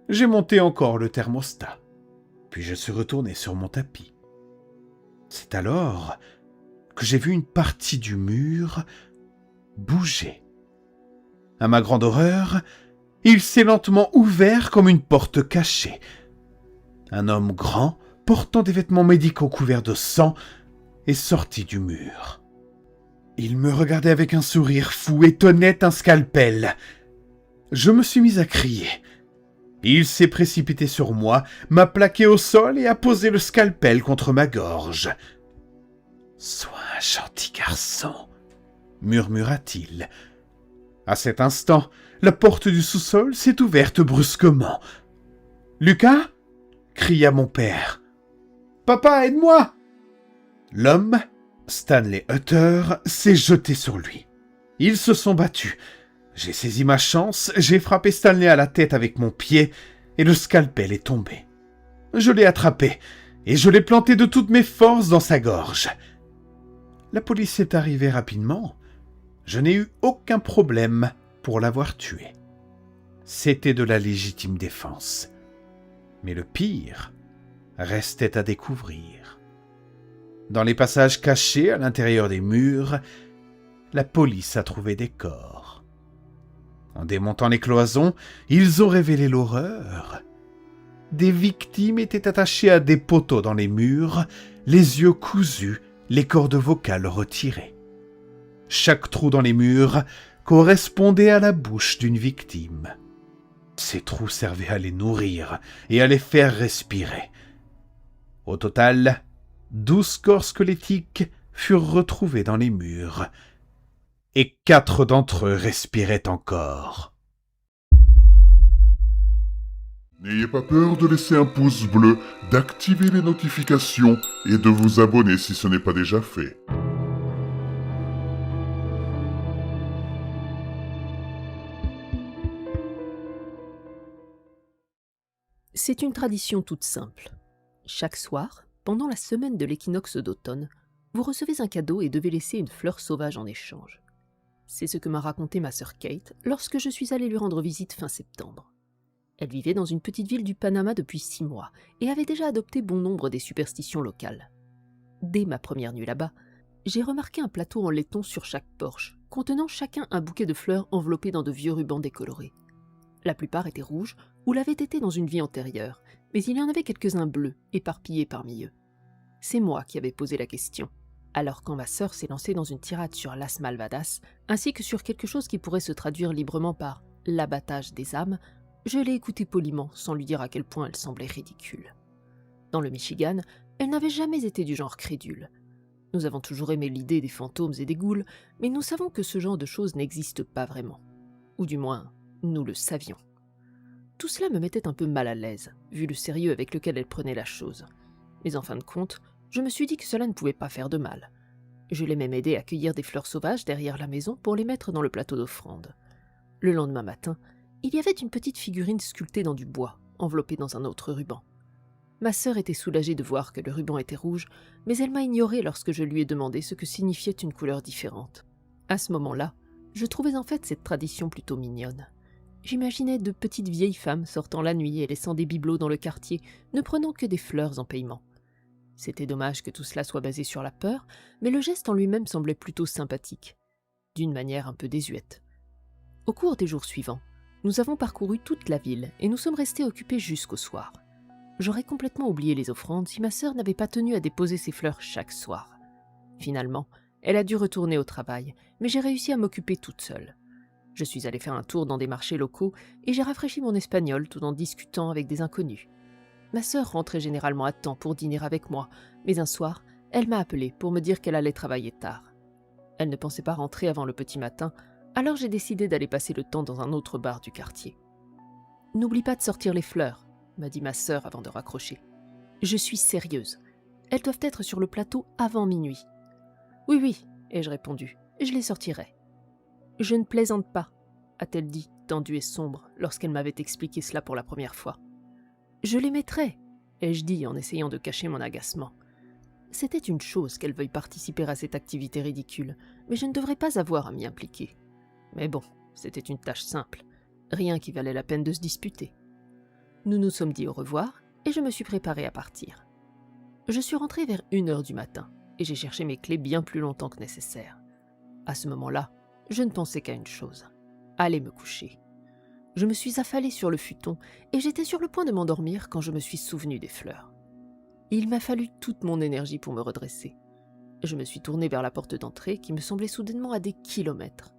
J'ai monté encore le thermostat, puis je suis retourné sur mon tapis. C'est alors que j'ai vu une partie du mur bouger. À ma grande horreur, il s'est lentement ouvert comme une porte cachée. Un homme grand, portant des vêtements médicaux couverts de sang, est sorti du mur. Il me regardait avec un sourire fou et tenait un scalpel. Je me suis mis à crier. Il s'est précipité sur moi, m'a plaqué au sol et a posé le scalpel contre ma gorge. « Sois un gentil garçon », murmura-t-il. À cet instant, la porte du sous-sol s'est ouverte brusquement. « Lucas ?» cria mon père. « Papa, aide-moi !» L'homme, Stanley Hutter, s'est jeté sur lui. Ils se sont battus. J'ai saisi ma chance, j'ai frappé Stanley à la tête avec mon pied et le scalpel est tombé. Je l'ai attrapé et je l'ai planté de toutes mes forces dans sa gorge. La police est arrivée rapidement. Je n'ai eu aucun problème pour l'avoir tué. C'était de la légitime défense. Mais le pire restait à découvrir. Dans les passages cachés à l'intérieur des murs, la police a trouvé des corps. En démontant les cloisons, ils ont révélé l'horreur. Des victimes étaient attachées à des poteaux dans les murs, les yeux cousus, les cordes vocales retirées. Chaque trou dans les murs correspondait à la bouche d'une victime. Ces trous servaient à les nourrir et à les faire respirer. Au total, 12 corps squelettiques furent retrouvés dans les murs, et 4 d'entre eux respiraient encore. N'ayez pas peur de laisser un pouce bleu, d'activer les notifications et de vous abonner si ce n'est pas déjà fait. C'est une tradition toute simple. Chaque soir, pendant la semaine de l'équinoxe d'automne, vous recevez un cadeau et devez laisser une fleur sauvage en échange. C'est ce que m'a raconté ma sœur Kate lorsque je suis allé lui rendre visite fin septembre. Elle vivait dans une petite ville du Panama depuis 6 mois et avait déjà adopté bon nombre des superstitions locales. Dès ma première nuit là-bas, j'ai remarqué un plateau en laiton sur chaque porche, contenant chacun un bouquet de fleurs enveloppées dans de vieux rubans décolorés. La plupart étaient rouges ou l'avaient été dans une vie antérieure, mais il y en avait quelques-uns bleus, éparpillés parmi eux. C'est moi qui avais posé la question. Alors quand ma sœur s'est lancée dans une tirade sur Las Malvadas, ainsi que sur quelque chose qui pourrait se traduire librement par « l'abattage des âmes », je l'ai écoutée poliment, sans lui dire à quel point elle semblait ridicule. Dans le Michigan, elle n'avait jamais été du genre crédule. Nous avons toujours aimé l'idée des fantômes et des ghouls, mais nous savons que ce genre de choses n'existe pas vraiment. Ou du moins, nous le savions. Tout cela me mettait un peu mal à l'aise, vu le sérieux avec lequel elle prenait la chose. Mais en fin de compte, je me suis dit que cela ne pouvait pas faire de mal. Je l'ai même aidé à cueillir des fleurs sauvages derrière la maison pour les mettre dans le plateau d'offrande. Le lendemain matin, Il y avait une petite figurine sculptée dans du bois, enveloppée dans un autre ruban. Ma sœur était soulagée de voir que le ruban était rouge, mais elle m'a ignoré lorsque je lui ai demandé ce que signifiait une couleur différente. À ce moment-là, je trouvais en fait cette tradition plutôt mignonne. J'imaginais de petites vieilles femmes sortant la nuit et laissant des bibelots dans le quartier, ne prenant que des fleurs en paiement. C'était dommage que tout cela soit basé sur la peur, mais le geste en lui-même semblait plutôt sympathique, d'une manière un peu désuète. Au cours des jours suivants, nous avons parcouru toute la ville et nous sommes restés occupés jusqu'au soir. J'aurais complètement oublié les offrandes si ma sœur n'avait pas tenu à déposer ses fleurs chaque soir. Finalement, elle a dû retourner au travail, mais j'ai réussi à m'occuper toute seule. Je suis allée faire un tour dans des marchés locaux et j'ai rafraîchi mon espagnol tout en discutant avec des inconnus. Ma sœur rentrait généralement à temps pour dîner avec moi, mais un soir, elle m'a appelé pour me dire qu'elle allait travailler tard. Elle ne pensait pas rentrer avant le petit matin, alors j'ai décidé d'aller passer le temps dans un autre bar du quartier. « N'oublie pas de sortir les fleurs », m'a dit ma sœur avant de raccrocher. « Je suis sérieuse. Elles doivent être sur le plateau avant minuit. »« Oui, oui, » ai-je répondu, « je les sortirai. »« Je ne plaisante pas, » a-t-elle dit, tendue et sombre, lorsqu'elle m'avait expliqué cela pour la première fois. « Je les mettrai, » ai-je dit en essayant de cacher mon agacement. C'était une chose qu'elle veuille participer à cette activité ridicule, mais je ne devrais pas avoir à m'y impliquer. Mais bon, c'était une tâche simple, rien qui valait la peine de se disputer. Nous nous sommes dit au revoir et je me suis préparée à partir. Je suis rentrée vers 1h du matin et j'ai cherché mes clés bien plus longtemps que nécessaire. À ce moment-là, je ne pensais qu'à une chose, aller me coucher. Je me suis affalée sur le futon et j'étais sur le point de m'endormir quand je me suis souvenue des fleurs. Il m'a fallu toute mon énergie pour me redresser. Je me suis tournée vers la porte d'entrée qui me semblait soudainement à des kilomètres.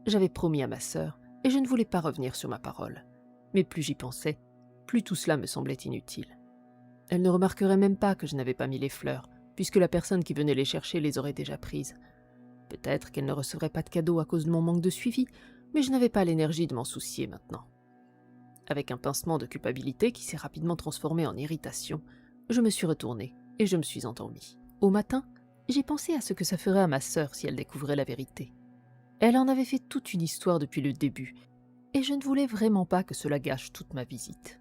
J'avais promis à ma sœur et je ne voulais pas revenir sur ma parole. Mais plus j'y pensais, plus tout cela me semblait inutile. Elle ne remarquerait même pas que je n'avais pas mis les fleurs, puisque la personne qui venait les chercher les aurait déjà prises. Peut-être qu'elle ne recevrait pas de cadeau à cause de mon manque de suivi, mais je n'avais pas l'énergie de m'en soucier maintenant. Avec un pincement de culpabilité qui s'est rapidement transformé en irritation, je me suis retournée et je me suis endormie. Au matin, j'ai pensé à ce que ça ferait à ma sœur si elle découvrait la vérité. Elle en avait fait toute une histoire depuis le début, et je ne voulais vraiment pas que cela gâche toute ma visite.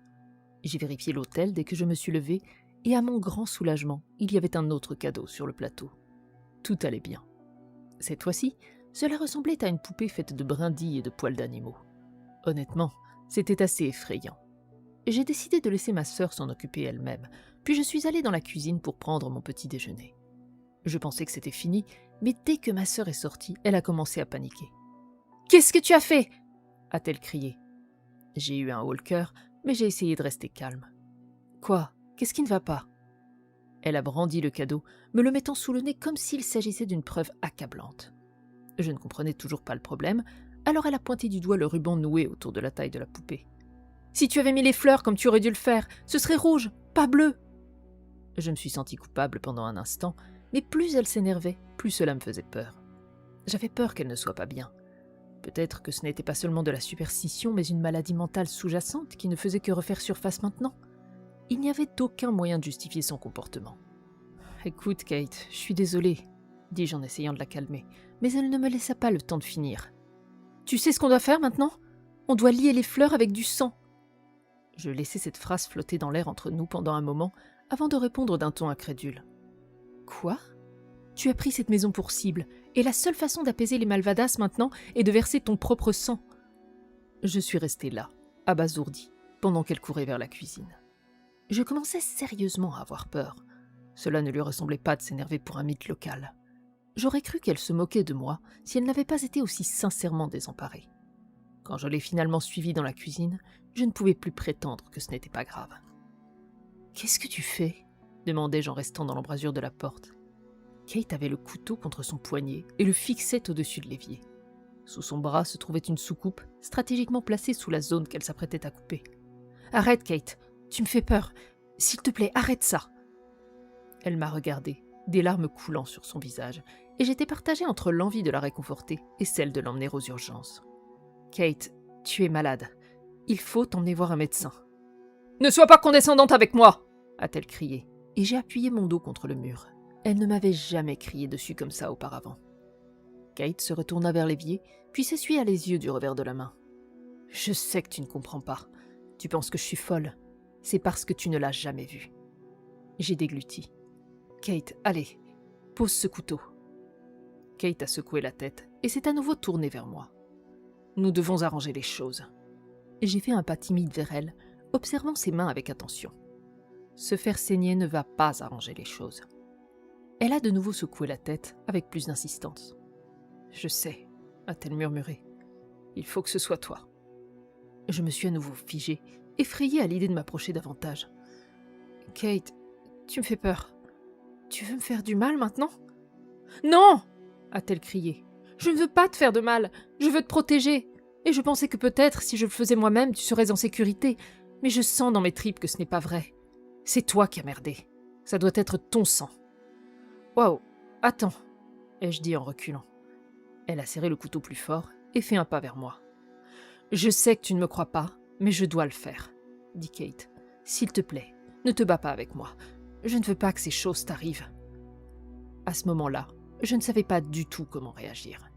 J'ai vérifié l'hôtel dès que je me suis levée, et à mon grand soulagement, il y avait un autre cadeau sur le plateau. Tout allait bien. Cette fois-ci, cela ressemblait à une poupée faite de brindilles et de poils d'animaux. Honnêtement, c'était assez effrayant. J'ai décidé de laisser ma sœur s'en occuper elle-même, puis je suis allée dans la cuisine pour prendre mon petit déjeuner. Je pensais que c'était fini, mais dès que ma sœur est sortie, elle a commencé à paniquer. « Qu'est-ce que tu as fait ?» a-t-elle crié. J'ai eu un haut-le-cœur, mais j'ai essayé de rester calme. « Quoi ? Qu'est-ce qui ne va pas ?» Elle a brandi le cadeau, me le mettant sous le nez comme s'il s'agissait d'une preuve accablante. Je ne comprenais toujours pas le problème, alors elle a pointé du doigt le ruban noué autour de la taille de la poupée. « Si tu avais mis les fleurs comme tu aurais dû le faire, ce serait rouge, pas bleu !» Je me suis sentie coupable pendant un instant, mais plus elle s'énervait, plus cela me faisait peur. J'avais peur qu'elle ne soit pas bien. Peut-être que ce n'était pas seulement de la superstition, mais une maladie mentale sous-jacente qui ne faisait que refaire surface maintenant. Il n'y avait aucun moyen de justifier son comportement. « Écoute, Kate, je suis désolée, » dis-je en essayant de la calmer, mais elle ne me laissa pas le temps de finir. « Tu sais ce qu'on doit faire maintenant ? On doit lier les fleurs avec du sang. » Je laissai cette phrase flotter dans l'air entre nous pendant un moment, avant de répondre d'un ton incrédule. « Quoi ? Tu as pris cette maison pour cible, et la seule façon d'apaiser les malvadas maintenant est de verser ton propre sang. » Je suis restée là, abasourdie, pendant qu'elle courait vers la cuisine. Je commençais sérieusement à avoir peur. Cela ne lui ressemblait pas de s'énerver pour un mythe local. J'aurais cru qu'elle se moquait de moi si elle n'avait pas été aussi sincèrement désemparée. Quand je l'ai finalement suivie dans la cuisine, je ne pouvais plus prétendre que ce n'était pas grave. « Qu'est-ce que tu fais ?» demandai-je en restant dans l'embrasure de la porte. Kate avait le couteau contre son poignet et le fixait au-dessus de l'évier. Sous son bras se trouvait une soucoupe, stratégiquement placée sous la zone qu'elle s'apprêtait à couper. « Arrête, Kate, tu me fais peur. S'il te plaît, arrête ça !» Elle m'a regardée, des larmes coulant sur son visage, et j'étais partagée entre l'envie de la réconforter et celle de l'emmener aux urgences. « Kate, tu es malade. Il faut t'emmener voir un médecin. »« Ne sois pas condescendante avec moi !» a-t-elle crié, et j'ai appuyé mon dos contre le mur. Elle ne m'avait jamais crié dessus comme ça auparavant. Kate se retourna vers l'évier, puis s'essuya les yeux du revers de la main. « Je sais que tu ne comprends pas. Tu penses que je suis folle. C'est parce que tu ne l'as jamais vue. J'ai dégluti. Kate, allez, pose ce couteau. Kate a secoué la tête et s'est à nouveau tournée vers moi. Nous devons arranger les choses. J'ai fait un pas timide vers elle, observant ses mains avec attention. Se faire saigner ne va pas arranger les choses. Elle a de nouveau secoué la tête avec plus d'insistance. « Je sais », a-t-elle murmuré. « Il faut que ce soit toi. » Je me suis à nouveau figée, effrayée à l'idée de m'approcher davantage. « Kate, tu me fais peur. Tu veux me faire du mal maintenant ?»« Non !» a-t-elle crié. « Je ne veux pas te faire de mal. Je veux te protéger. Et je pensais que peut-être, si je le faisais moi-même, tu serais en sécurité. Mais je sens dans mes tripes que ce n'est pas vrai. C'est toi qui as merdé. Ça doit être ton sang. »« Waouh, attends !» ai-je dit en reculant. Elle a serré le couteau plus fort et fait un pas vers moi. « Je sais que tu ne me crois pas, mais je dois le faire, » dit Kate. « S'il te plaît, ne te bats pas avec moi. Je ne veux pas que ces choses t'arrivent. » À ce moment-là, je ne savais pas du tout comment réagir.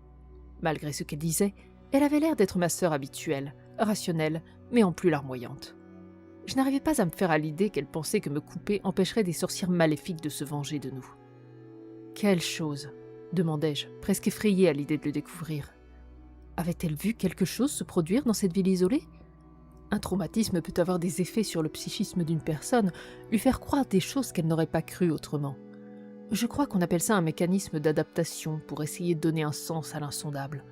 Malgré ce qu'elle disait, elle avait l'air d'être ma sœur habituelle, rationnelle, mais en plus larmoyante. Je n'arrivais pas à me faire à l'idée qu'elle pensait que me couper empêcherait des sorcières maléfiques de se venger de nous. « Quelle chose ?» demandai-je, presque effrayée à l'idée de le découvrir. Avait-elle vu quelque chose se produire dans cette ville isolée ? Un traumatisme peut avoir des effets sur le psychisme d'une personne, lui faire croire des choses qu'elle n'aurait pas crues autrement. Je crois qu'on appelle ça un mécanisme d'adaptation pour essayer de donner un sens à l'insondable.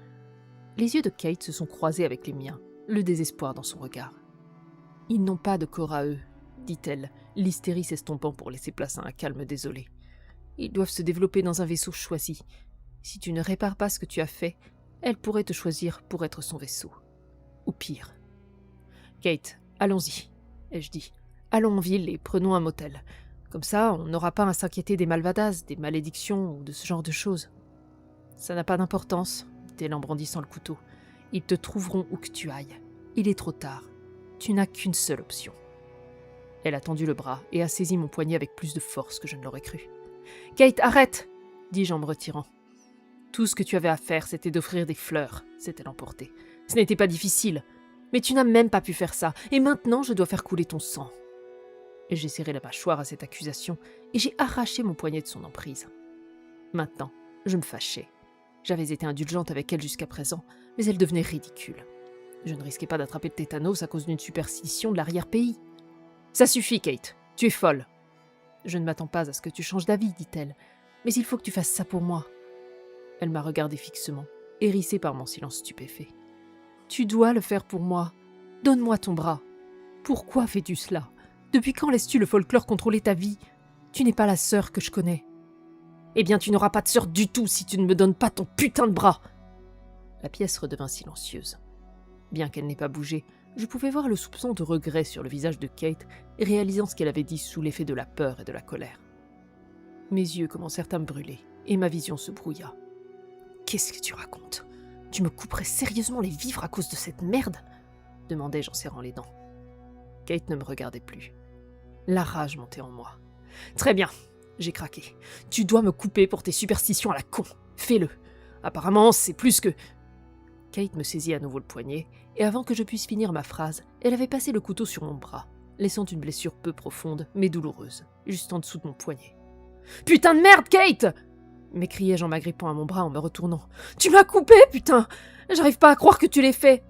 Les yeux de Kate se sont croisés avec les miens, le désespoir dans son regard. « Ils n'ont pas de corps à eux, » dit-elle, l'hystérie s'estompant pour laisser place à un calme désolé. « Ils doivent se développer dans un vaisseau choisi. Si tu ne répares pas ce que tu as fait, elle pourrait te choisir pour être son vaisseau. Ou pire. »« Kate, allons-y, » ai-je dit. « Allons en ville et prenons un motel. Comme ça, on n'aura pas à s'inquiéter des malvadas, des malédictions ou de ce genre de choses. »« Ça n'a pas d'importance, » dit-elle en brandissant le couteau. « Ils te trouveront où que tu ailles. Il est trop tard. Tu n'as qu'une seule option. » Elle a tendu le bras et a saisi mon poignet avec plus de force que je ne l'aurais cru. « Kate, arrête !» dis-je en me retirant. « Tout ce que tu avais à faire, c'était d'offrir des fleurs, » s'est-elle emportée. « Ce n'était pas difficile. Mais tu n'as même pas pu faire ça, et maintenant je dois faire couler ton sang. » J'ai serré la mâchoire à cette accusation, et j'ai arraché mon poignet de son emprise. Maintenant, je me fâchais. J'avais été indulgente avec elle jusqu'à présent, mais elle devenait ridicule. Je ne risquais pas d'attraper le tétanos à cause d'une superstition de l'arrière-pays. « Ça suffit, Kate, tu es folle. »« Je ne m'attends pas à ce que tu changes d'avis, dit-elle, mais il faut que tu fasses ça pour moi. » Elle m'a regardé fixement, hérissée par mon silence stupéfait. « Tu dois le faire pour moi. Donne-moi ton bras. Pourquoi fais-tu cela ? Depuis quand laisses-tu le folklore contrôler ta vie ? Tu n'es pas la sœur que je connais. » « Eh bien, tu n'auras pas de sœur du tout si tu ne me donnes pas ton putain de bras !» La pièce redevint silencieuse. Bien qu'elle n'ait pas bougé, je pouvais voir le soupçon de regret sur le visage de Kate, réalisant ce qu'elle avait dit sous l'effet de la peur et de la colère. Mes yeux commencèrent à me brûler, et ma vision se brouilla. « Qu'est-ce que tu racontes ? Tu me couperais sérieusement les vivres à cause de cette merde ?» demandai-je en serrant les dents. Kate ne me regardait plus. La rage montait en moi. « Très bien !» j'ai craqué. « Tu dois me couper pour tes superstitions à la con. Fais-le. Apparemment, c'est plus que... » Kate me saisit à nouveau le poignet, et avant que je puisse finir ma phrase, elle avait passé le couteau sur mon bras, laissant une blessure peu profonde, mais douloureuse, juste en dessous de mon poignet. « Putain de merde, Kate !» m'écriai-je en m'agrippant à mon bras en me retournant. « Tu m'as coupé, putain ! J'arrive pas à croire que tu l'aies fait !»«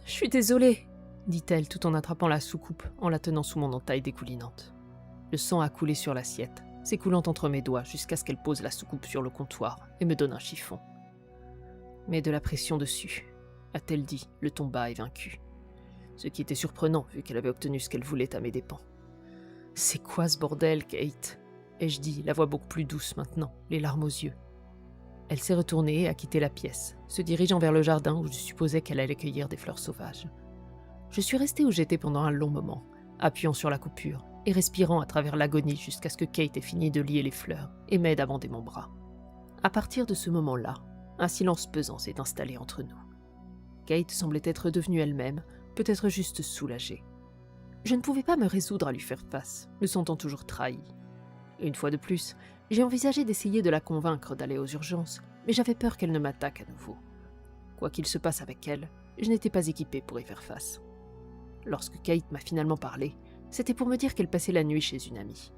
Je suis désolée, » dit-elle tout en attrapant la soucoupe, en la tenant sous mon entaille dégoulinante. Le sang a coulé sur l'assiette, s'écoulant entre mes doigts jusqu'à ce qu'elle pose la soucoupe sur le comptoir et me donne un chiffon. « Mets de la pression dessus, » a-t-elle dit, le ton bas et vaincu. Ce qui était surprenant, vu qu'elle avait obtenu ce qu'elle voulait à mes dépens. « C'est quoi ce bordel, Kate ?» ai-je dit, la voix beaucoup plus douce maintenant, les larmes aux yeux. Elle s'est retournée et a quitté la pièce, se dirigeant vers le jardin où je supposais qu'elle allait cueillir des fleurs sauvages. Je suis restée où j'étais pendant un long moment, appuyant sur la coupure et respirant à travers l'agonie jusqu'à ce que Kate ait fini de lier les fleurs et m'aide à bander mon bras. À partir de ce moment-là, un silence pesant s'est installé entre nous. Kate semblait être devenue elle-même, peut-être juste soulagée. Je ne pouvais pas me résoudre à lui faire face, me sentant toujours trahie. Une fois de plus, j'ai envisagé d'essayer de la convaincre d'aller aux urgences, mais j'avais peur qu'elle ne m'attaque à nouveau. Quoi qu'il se passe avec elle, je n'étais pas équipée pour y faire face. Lorsque Kate m'a finalement parlé, c'était pour me dire qu'elle passait la nuit chez une amie.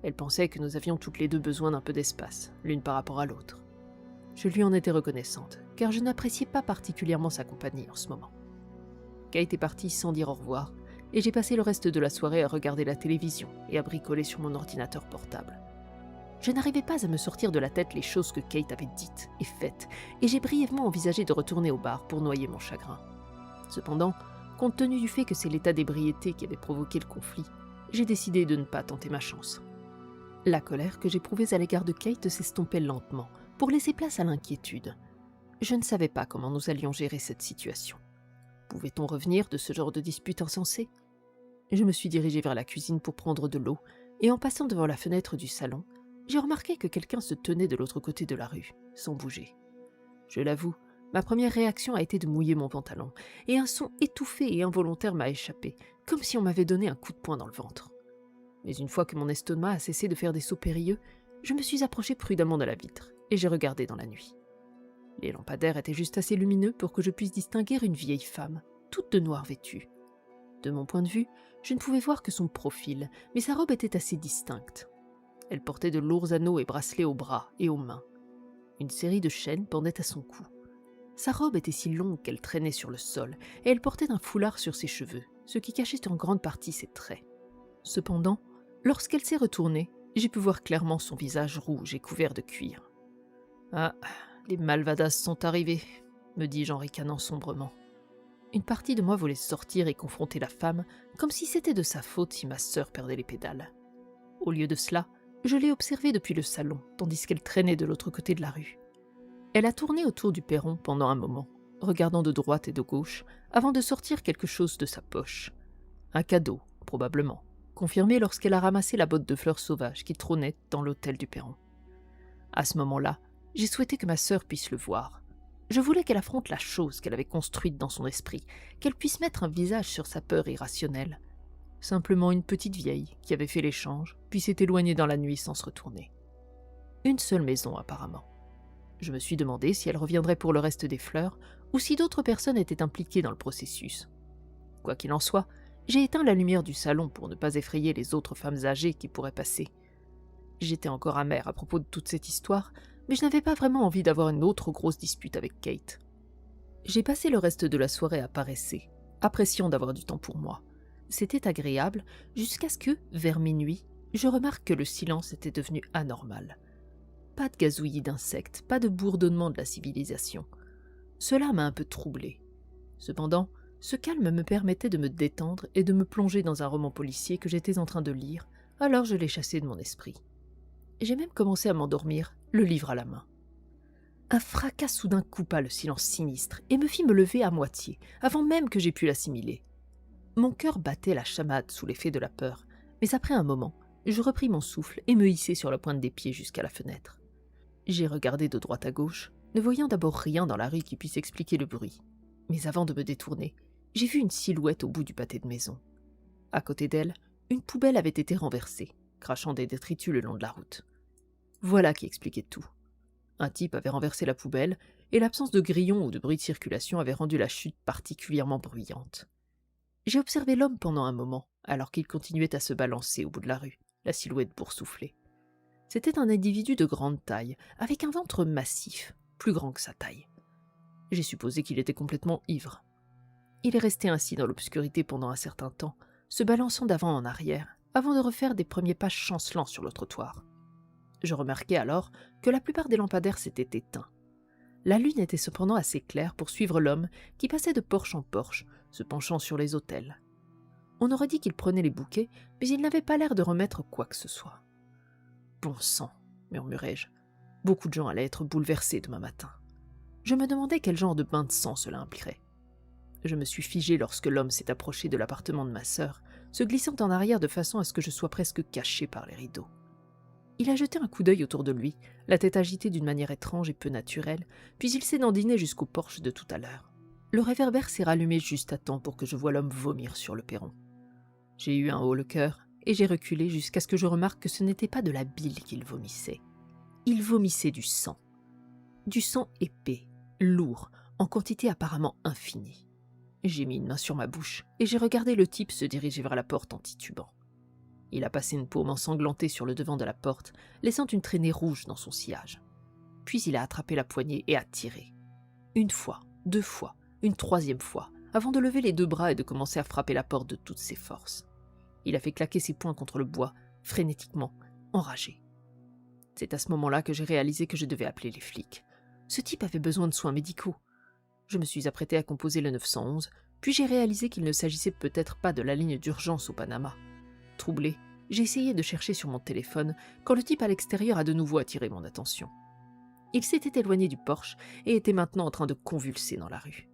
Elle pensait que nous avions toutes les deux besoin d'un peu d'espace, l'une par rapport à l'autre. Je lui en étais reconnaissante, car je n'appréciais pas particulièrement sa compagnie en ce moment. Kate est partie sans dire au revoir, et j'ai passé le reste de la soirée à regarder la télévision et à bricoler sur mon ordinateur portable. Je n'arrivais pas à me sortir de la tête les choses que Kate avait dites et faites, et j'ai brièvement envisagé de retourner au bar pour noyer mon chagrin. Cependant, compte tenu du fait que c'est l'état d'ébriété qui avait provoqué le conflit, j'ai décidé de ne pas tenter ma chance. La colère que j'éprouvais à l'égard de Kate s'estompait lentement, pour laisser place à l'inquiétude. Je ne savais pas comment nous allions gérer cette situation. Pouvait-on revenir de ce genre de dispute insensée ? Je me suis dirigée vers la cuisine pour prendre de l'eau, et en passant devant la fenêtre du salon, j'ai remarqué que quelqu'un se tenait de l'autre côté de la rue, sans bouger. Je l'avoue, ma première réaction a été de mouiller mon pantalon, et un son étouffé et involontaire m'a échappé, comme si on m'avait donné un coup de poing dans le ventre. Mais une fois que mon estomac a cessé de faire des sauts périlleux, je me suis approchée prudemment de la vitre, et j'ai regardé dans la nuit. Les lampadaires étaient juste assez lumineux pour que je puisse distinguer une vieille femme, toute de noir vêtue. De mon point de vue, je ne pouvais voir que son profil, mais sa robe était assez distincte. Elle portait de lourds anneaux et bracelets aux bras et aux mains. Une série de chaînes pendait à son cou. Sa robe était si longue qu'elle traînait sur le sol, et elle portait un foulard sur ses cheveux, ce qui cachait en grande partie ses traits. Cependant, lorsqu'elle s'est retournée, j'ai pu voir clairement son visage rouge et couvert de cuir. « Ah, les Malvadas sont arrivés », me dis-je en ricanant sombrement. Une partie de moi voulait sortir et confronter la femme, comme si c'était de sa faute si ma sœur perdait les pédales. Au lieu de cela, je l'ai observée depuis le salon, tandis qu'elle traînait de l'autre côté de la rue. Elle a tourné autour du perron pendant un moment, regardant de droite et de gauche, avant de sortir quelque chose de sa poche. Un cadeau, probablement, confirmé lorsqu'elle a ramassé la botte de fleurs sauvages qui trônait dans l'autel du perron. À ce moment-là, j'ai souhaité que ma sœur puisse le voir. Je voulais qu'elle affronte la chose qu'elle avait construite dans son esprit, qu'elle puisse mettre un visage sur sa peur irrationnelle. Simplement une petite vieille qui avait fait l'échange, puis s'est éloignée dans la nuit sans se retourner. Une seule maison apparemment. Je me suis demandé si elle reviendrait pour le reste des fleurs, ou si d'autres personnes étaient impliquées dans le processus. Quoi qu'il en soit, j'ai éteint la lumière du salon pour ne pas effrayer les autres femmes âgées qui pourraient passer. J'étais encore amère à propos de toute cette histoire, mais je n'avais pas vraiment envie d'avoir une autre grosse dispute avec Kate. J'ai passé le reste de la soirée à paresser, appréciant d'avoir du temps pour moi. C'était agréable, jusqu'à ce que, vers minuit, je remarque que le silence était devenu anormal. Pas de gazouillis d'insectes, pas de bourdonnement de la civilisation. Cela m'a un peu troublée. Cependant, ce calme me permettait de me détendre et de me plonger dans un roman policier que j'étais en train de lire, alors je l'ai chassé de mon esprit. J'ai même commencé à m'endormir, le livre à la main. Un fracas soudain coupa le silence sinistre et me fit me lever à moitié, avant même que j'aie pu l'assimiler. Mon cœur battait la chamade sous l'effet de la peur, mais après un moment, je repris mon souffle et me hissai sur la pointe des pieds jusqu'à la fenêtre. J'ai regardé de droite à gauche, ne voyant d'abord rien dans la rue qui puisse expliquer le bruit. Mais avant de me détourner, j'ai vu une silhouette au bout du pâté de maison. À côté d'elle, une poubelle avait été renversée, crachant des détritus le long de la route. Voilà qui expliquait tout. Un type avait renversé la poubelle, et l'absence de grillons ou de bruit de circulation avait rendu la chute particulièrement bruyante. J'ai observé l'homme pendant un moment, alors qu'il continuait à se balancer au bout de la rue, la silhouette boursouflée. C'était un individu de grande taille, avec un ventre massif, plus grand que sa taille. J'ai supposé qu'il était complètement ivre. Il est resté ainsi dans l'obscurité pendant un certain temps, se balançant d'avant en arrière, avant de refaire des premiers pas chancelants sur le trottoir. Je remarquai alors que la plupart des lampadaires s'étaient éteints. La lune était cependant assez claire pour suivre l'homme qui passait de porche en porche, se penchant sur les autels. On aurait dit qu'il prenait les bouquets, mais il n'avait pas l'air de remettre quoi que ce soit. « Bon sang !» murmurai-je. Beaucoup de gens allaient être bouleversés demain matin. Je me demandais quel genre de bain de sang cela impliquerait. Je me suis figé lorsque l'homme s'est approché de l'appartement de ma sœur, se glissant en arrière de façon à ce que je sois presque caché par les rideaux. Il a jeté un coup d'œil autour de lui, la tête agitée d'une manière étrange et peu naturelle, puis il s'est dandiné jusqu'au porche de tout à l'heure. Le réverbère s'est rallumé juste à temps pour que je voie l'homme vomir sur le perron. J'ai eu un haut le cœur, et j'ai reculé jusqu'à ce que je remarque que ce n'était pas de la bile qu'il vomissait. Il vomissait du sang. Du sang épais, lourd, en quantité apparemment infinie. J'ai mis une main sur ma bouche et j'ai regardé le type se diriger vers la porte en titubant. Il a passé une paume ensanglantée sur le devant de la porte, laissant une traînée rouge dans son sillage. Puis il a attrapé la poignée et a tiré. Une fois, 2 fois, une 3e fois, avant de lever les 2 bras et de commencer à frapper la porte de toutes ses forces. Il a fait claquer ses poings contre le bois, frénétiquement, enragé. C'est à ce moment-là que j'ai réalisé que je devais appeler les flics. Ce type avait besoin de soins médicaux. Je me suis apprêté à composer le 911, puis j'ai réalisé qu'il ne s'agissait peut-être pas de la ligne d'urgence au Panama. Troublé, j'ai essayé de chercher sur mon téléphone quand le type à l'extérieur a de nouveau attiré mon attention. Il s'était éloigné du porche et était maintenant en train de convulser dans la rue.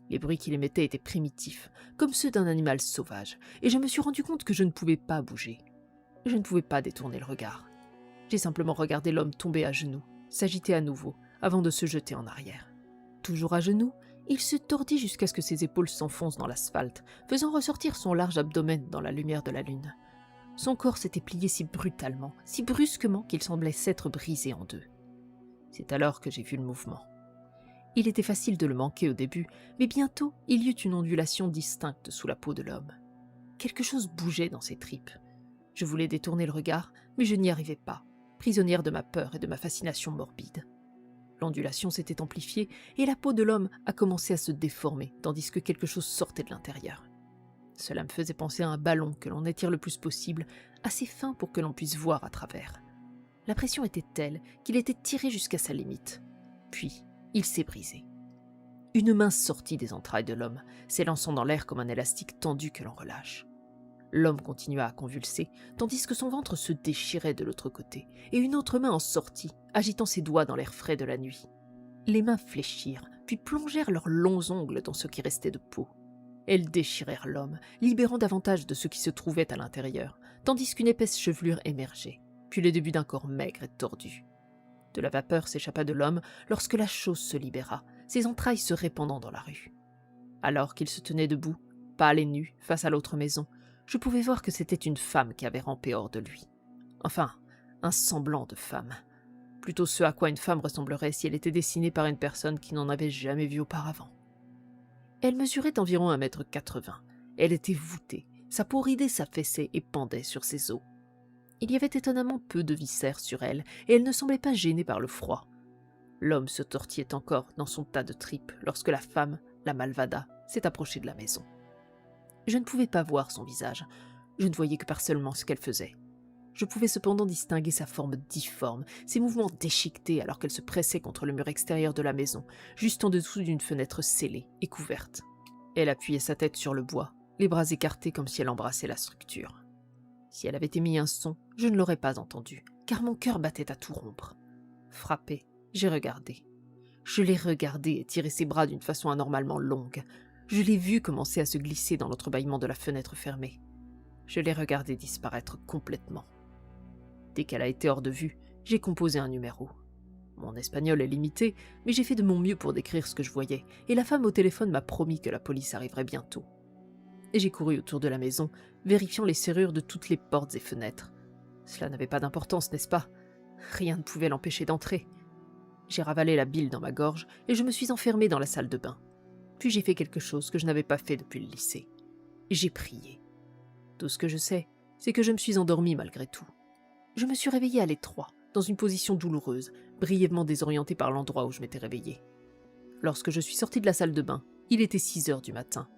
Les bruits qu'il émettait étaient primitifs, comme ceux d'un animal sauvage, et je me suis rendu compte que je ne pouvais pas bouger. Je ne pouvais pas détourner le regard. J'ai simplement regardé l'homme tomber à genoux, s'agiter à nouveau, avant de se jeter en arrière. Toujours à genoux, il se tordit jusqu'à ce que ses épaules s'enfoncent dans l'asphalte, faisant ressortir son large abdomen dans la lumière de la lune. Son corps s'était plié si brutalement, si brusquement qu'il semblait s'être brisé en 2. C'est alors que j'ai vu le mouvement. Il était facile de le manquer au début, mais bientôt il y eut une ondulation distincte sous la peau de l'homme. Quelque chose bougeait dans ses tripes. Je voulais détourner le regard, mais je n'y arrivais pas, prisonnière de ma peur et de ma fascination morbide. L'ondulation s'était amplifiée et la peau de l'homme a commencé à se déformer, tandis que quelque chose sortait de l'intérieur. Cela me faisait penser à un ballon que l'on étire le plus possible, assez fin pour que l'on puisse voir à travers. La pression était telle qu'il était tiré jusqu'à sa limite. Puis, il s'est brisé. Une main sortit des entrailles de l'homme, s'élançant dans l'air comme un élastique tendu que l'on relâche. L'homme continua à convulser, tandis que son ventre se déchirait de l'autre côté, et une autre main en sortit, agitant ses doigts dans l'air frais de la nuit. Les mains fléchirent, puis plongèrent leurs longs ongles dans ce qui restait de peau. Elles déchirèrent l'homme, libérant davantage de ce qui se trouvait à l'intérieur, tandis qu'une épaisse chevelure émergeait, puis le début d'un corps maigre et tordu. De la vapeur s'échappa de l'homme lorsque la chose se libéra, ses entrailles se répandant dans la rue. Alors qu'il se tenait debout, pâle et nu, face à l'autre maison, je pouvais voir que c'était une femme qui avait rampé hors de lui. Enfin, un semblant de femme. Plutôt ce à quoi une femme ressemblerait si elle était dessinée par une personne qui n'en avait jamais vu auparavant. Elle mesurait environ 1,80 m. Elle était voûtée, sa peau ridée s'affaissait et pendait sur ses os. Il y avait étonnamment peu de viscères sur elle, et elle ne semblait pas gênée par le froid. L'homme se tortillait encore dans son tas de tripes lorsque la femme, la malvada, s'est approchée de la maison. Je ne pouvais pas voir son visage, je ne voyais que par seulement ce qu'elle faisait. Je pouvais cependant distinguer sa forme difforme, ses mouvements déchiquetés alors qu'elle se pressait contre le mur extérieur de la maison, juste en dessous d'une fenêtre scellée et couverte. Elle appuyait sa tête sur le bois, les bras écartés comme si elle embrassait la structure. Si elle avait émis un son, je ne l'aurais pas entendu, car mon cœur battait à tout rompre. Frappé, j'ai regardé. Je l'ai regardé étirer ses bras d'une façon anormalement longue. Je l'ai vu commencer à se glisser dans l'entrebâillement de la fenêtre fermée. Je l'ai regardé disparaître complètement. Dès qu'elle a été hors de vue, j'ai composé un numéro. Mon espagnol est limité, mais j'ai fait de mon mieux pour décrire ce que je voyais, et la femme au téléphone m'a promis que la police arriverait bientôt. Et j'ai couru autour de la maison, vérifiant les serrures de toutes les portes et fenêtres. Cela n'avait pas d'importance, n'est-ce pas? Rien ne pouvait l'empêcher d'entrer. J'ai ravalé la bile dans ma gorge et je me suis enfermée dans la salle de bain. Puis j'ai fait quelque chose que je n'avais pas fait depuis le lycée. J'ai prié. Tout ce que je sais, c'est que je me suis endormie malgré tout. Je me suis réveillée à l'étroit, dans une position douloureuse, brièvement désorientée par l'endroit où je m'étais réveillée. Lorsque je suis sortie de la salle de bain, il était 6 heures du matin.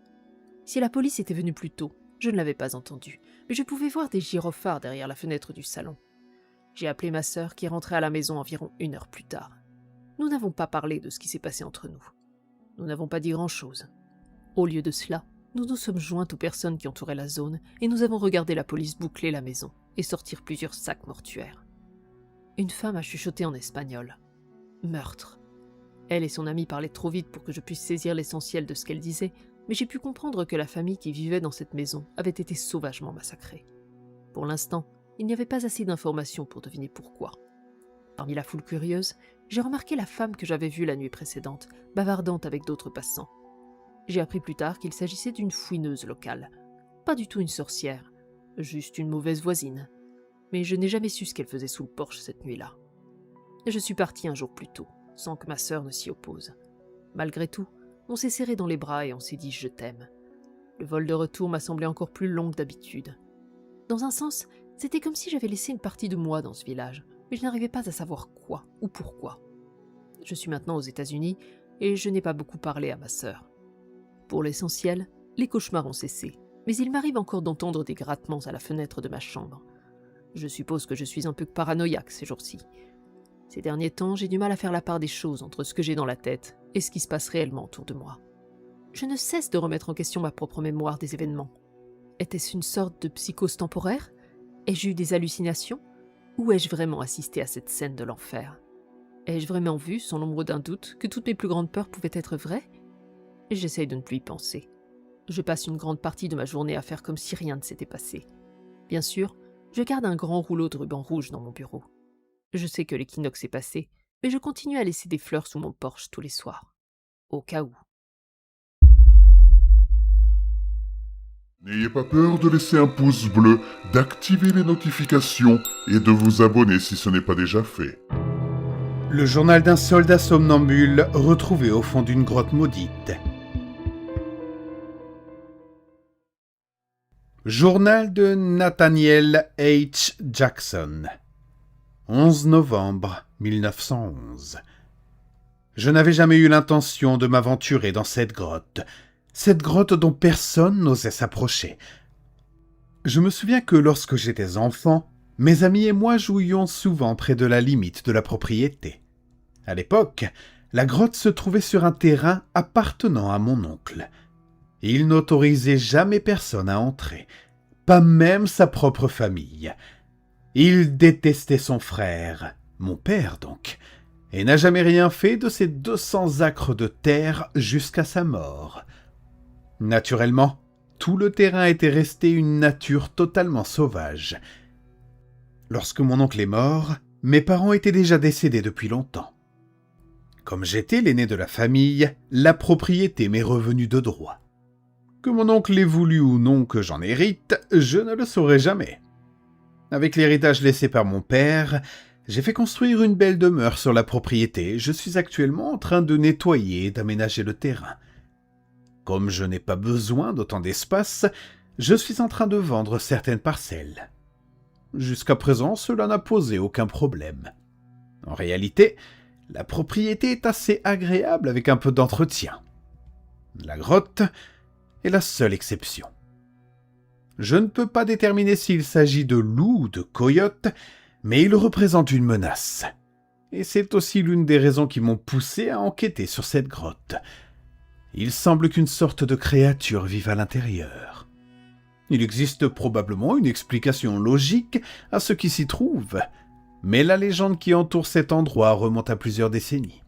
Si la police était venue plus tôt, je ne l'avais pas entendu, mais je pouvais voir des gyrophares derrière la fenêtre du salon. J'ai appelé ma sœur qui est rentrée à la maison environ 1 heure plus tard. Nous n'avons pas parlé de ce qui s'est passé entre nous. Nous n'avons pas dit grand-chose. Au lieu de cela, nous nous sommes jointes aux personnes qui entouraient la zone et nous avons regardé la police boucler la maison et sortir plusieurs sacs mortuaires. Une femme a chuchoté en espagnol. Meurtre. Elle et son amie parlaient trop vite pour que je puisse saisir l'essentiel de ce qu'elle disait, mais j'ai pu comprendre que la famille qui vivait dans cette maison avait été sauvagement massacrée. Pour l'instant, il n'y avait pas assez d'informations pour deviner pourquoi. Parmi la foule curieuse, j'ai remarqué la femme que j'avais vue la nuit précédente, bavardante avec d'autres passants. J'ai appris plus tard qu'il s'agissait d'une fouineuse locale. Pas du tout une sorcière, juste une mauvaise voisine. Mais je n'ai jamais su ce qu'elle faisait sous le porche cette nuit-là. Je suis partie un jour plus tôt, sans que ma sœur ne s'y oppose. Malgré tout, On s'est serré dans les bras et on s'est dit « je t'aime ». Le vol de retour m'a semblé encore plus long que d'habitude. Dans un sens, c'était comme si j'avais laissé une partie de moi dans ce village, mais je n'arrivais pas à savoir quoi ou pourquoi. Je suis maintenant aux États-Unis et je n'ai pas beaucoup parlé à ma sœur. Pour l'essentiel, les cauchemars ont cessé, mais il m'arrive encore d'entendre des grattements à la fenêtre de ma chambre. Je suppose que je suis un peu paranoïaque ces jours-ci. Ces derniers temps, j'ai du mal à faire la part des choses entre ce que j'ai dans la tête et ce qui se passe réellement autour de moi. Je ne cesse de remettre en question ma propre mémoire des événements. Était-ce une sorte de psychose temporaire ? Ai-je eu des hallucinations ? Ou ai-je vraiment assisté à cette scène de l'enfer ? Ai-je vraiment vu, sans l'ombre d'un doute, que toutes mes plus grandes peurs pouvaient être vraies ? J'essaye de ne plus y penser. Je passe une grande partie de ma journée à faire comme si rien ne s'était passé. Bien sûr, je garde un grand rouleau de ruban rouge dans mon bureau. Je sais que l'équinoxe est passé, mais je continue à laisser des fleurs sous mon porche tous les soirs. Au cas où. N'ayez pas peur de laisser un pouce bleu, d'activer les notifications et de vous abonner si ce n'est pas déjà fait. Le journal d'un soldat somnambule retrouvé au fond d'une grotte maudite. Journal de Nathaniel H. Jackson. 11 novembre 1911. Je n'avais jamais eu l'intention de m'aventurer dans cette grotte dont personne n'osait s'approcher. Je me souviens que lorsque j'étais enfant, mes amis et moi jouions souvent près de la limite de la propriété. À l'époque, la grotte se trouvait sur un terrain appartenant à mon oncle. Il n'autorisait jamais personne à entrer, pas même sa propre famille. Il détestait son frère, mon père donc, et n'a jamais rien fait de ces 200 acres de terre jusqu'à sa mort. Naturellement, tout le terrain était resté une nature totalement sauvage. Lorsque mon oncle est mort, mes parents étaient déjà décédés depuis longtemps. Comme j'étais l'aîné de la famille, la propriété m'est revenue de droit. Que mon oncle ait voulu ou non que j'en hérite, je ne le saurai jamais. Avec l'héritage laissé par mon père, j'ai fait construire une belle demeure sur la propriété. Je suis actuellement en train de nettoyer et d'aménager le terrain. Comme je n'ai pas besoin d'autant d'espace, je suis en train de vendre certaines parcelles. Jusqu'à présent, cela n'a posé aucun problème. En réalité, la propriété est assez agréable avec un peu d'entretien. La grotte est la seule exception. Je ne peux pas déterminer s'il s'agit de loups ou de coyotes, mais ils représentent une menace. Et c'est aussi l'une des raisons qui m'ont poussé à enquêter sur cette grotte. Il semble qu'une sorte de créature vive à l'intérieur. Il existe probablement une explication logique à ce qui s'y trouve, mais la légende qui entoure cet endroit remonte à plusieurs décennies.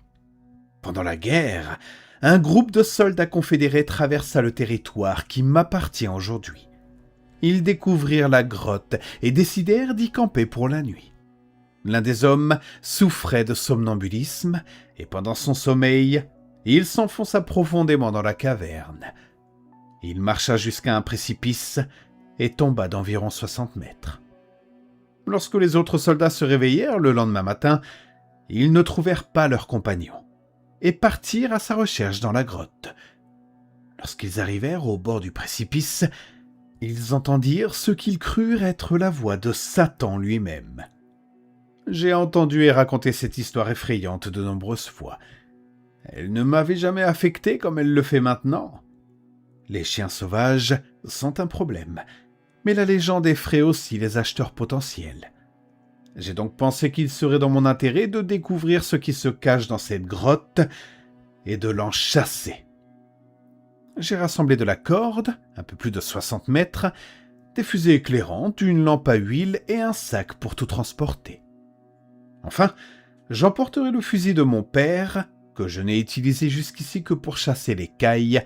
Pendant la guerre, un groupe de soldats confédérés traversa le territoire qui m'appartient aujourd'hui. Ils découvrirent la grotte et décidèrent d'y camper pour la nuit. L'un des hommes souffrait de somnambulisme et pendant son sommeil, il s'enfonça profondément dans la caverne. Il marcha jusqu'à un précipice et tomba d'environ 60 mètres. Lorsque les autres soldats se réveillèrent le lendemain matin, ils ne trouvèrent pas leur compagnon et partirent à sa recherche dans la grotte. Lorsqu'ils arrivèrent au bord du précipice, ils entendirent ce qu'ils crurent être la voix de Satan lui-même. J'ai entendu et raconté cette histoire effrayante de nombreuses fois. Elle ne m'avait jamais affecté comme elle le fait maintenant. Les chiens sauvages sont un problème, mais la légende effraie aussi les acheteurs potentiels. J'ai donc pensé qu'il serait dans mon intérêt de découvrir ce qui se cache dans cette grotte et de l'en chasser. J'ai rassemblé de la corde, un peu plus de 60 mètres, des fusées éclairantes, une lampe à huile et un sac pour tout transporter. Enfin, j'emporterai le fusil de mon père, que je n'ai utilisé jusqu'ici que pour chasser les cailles,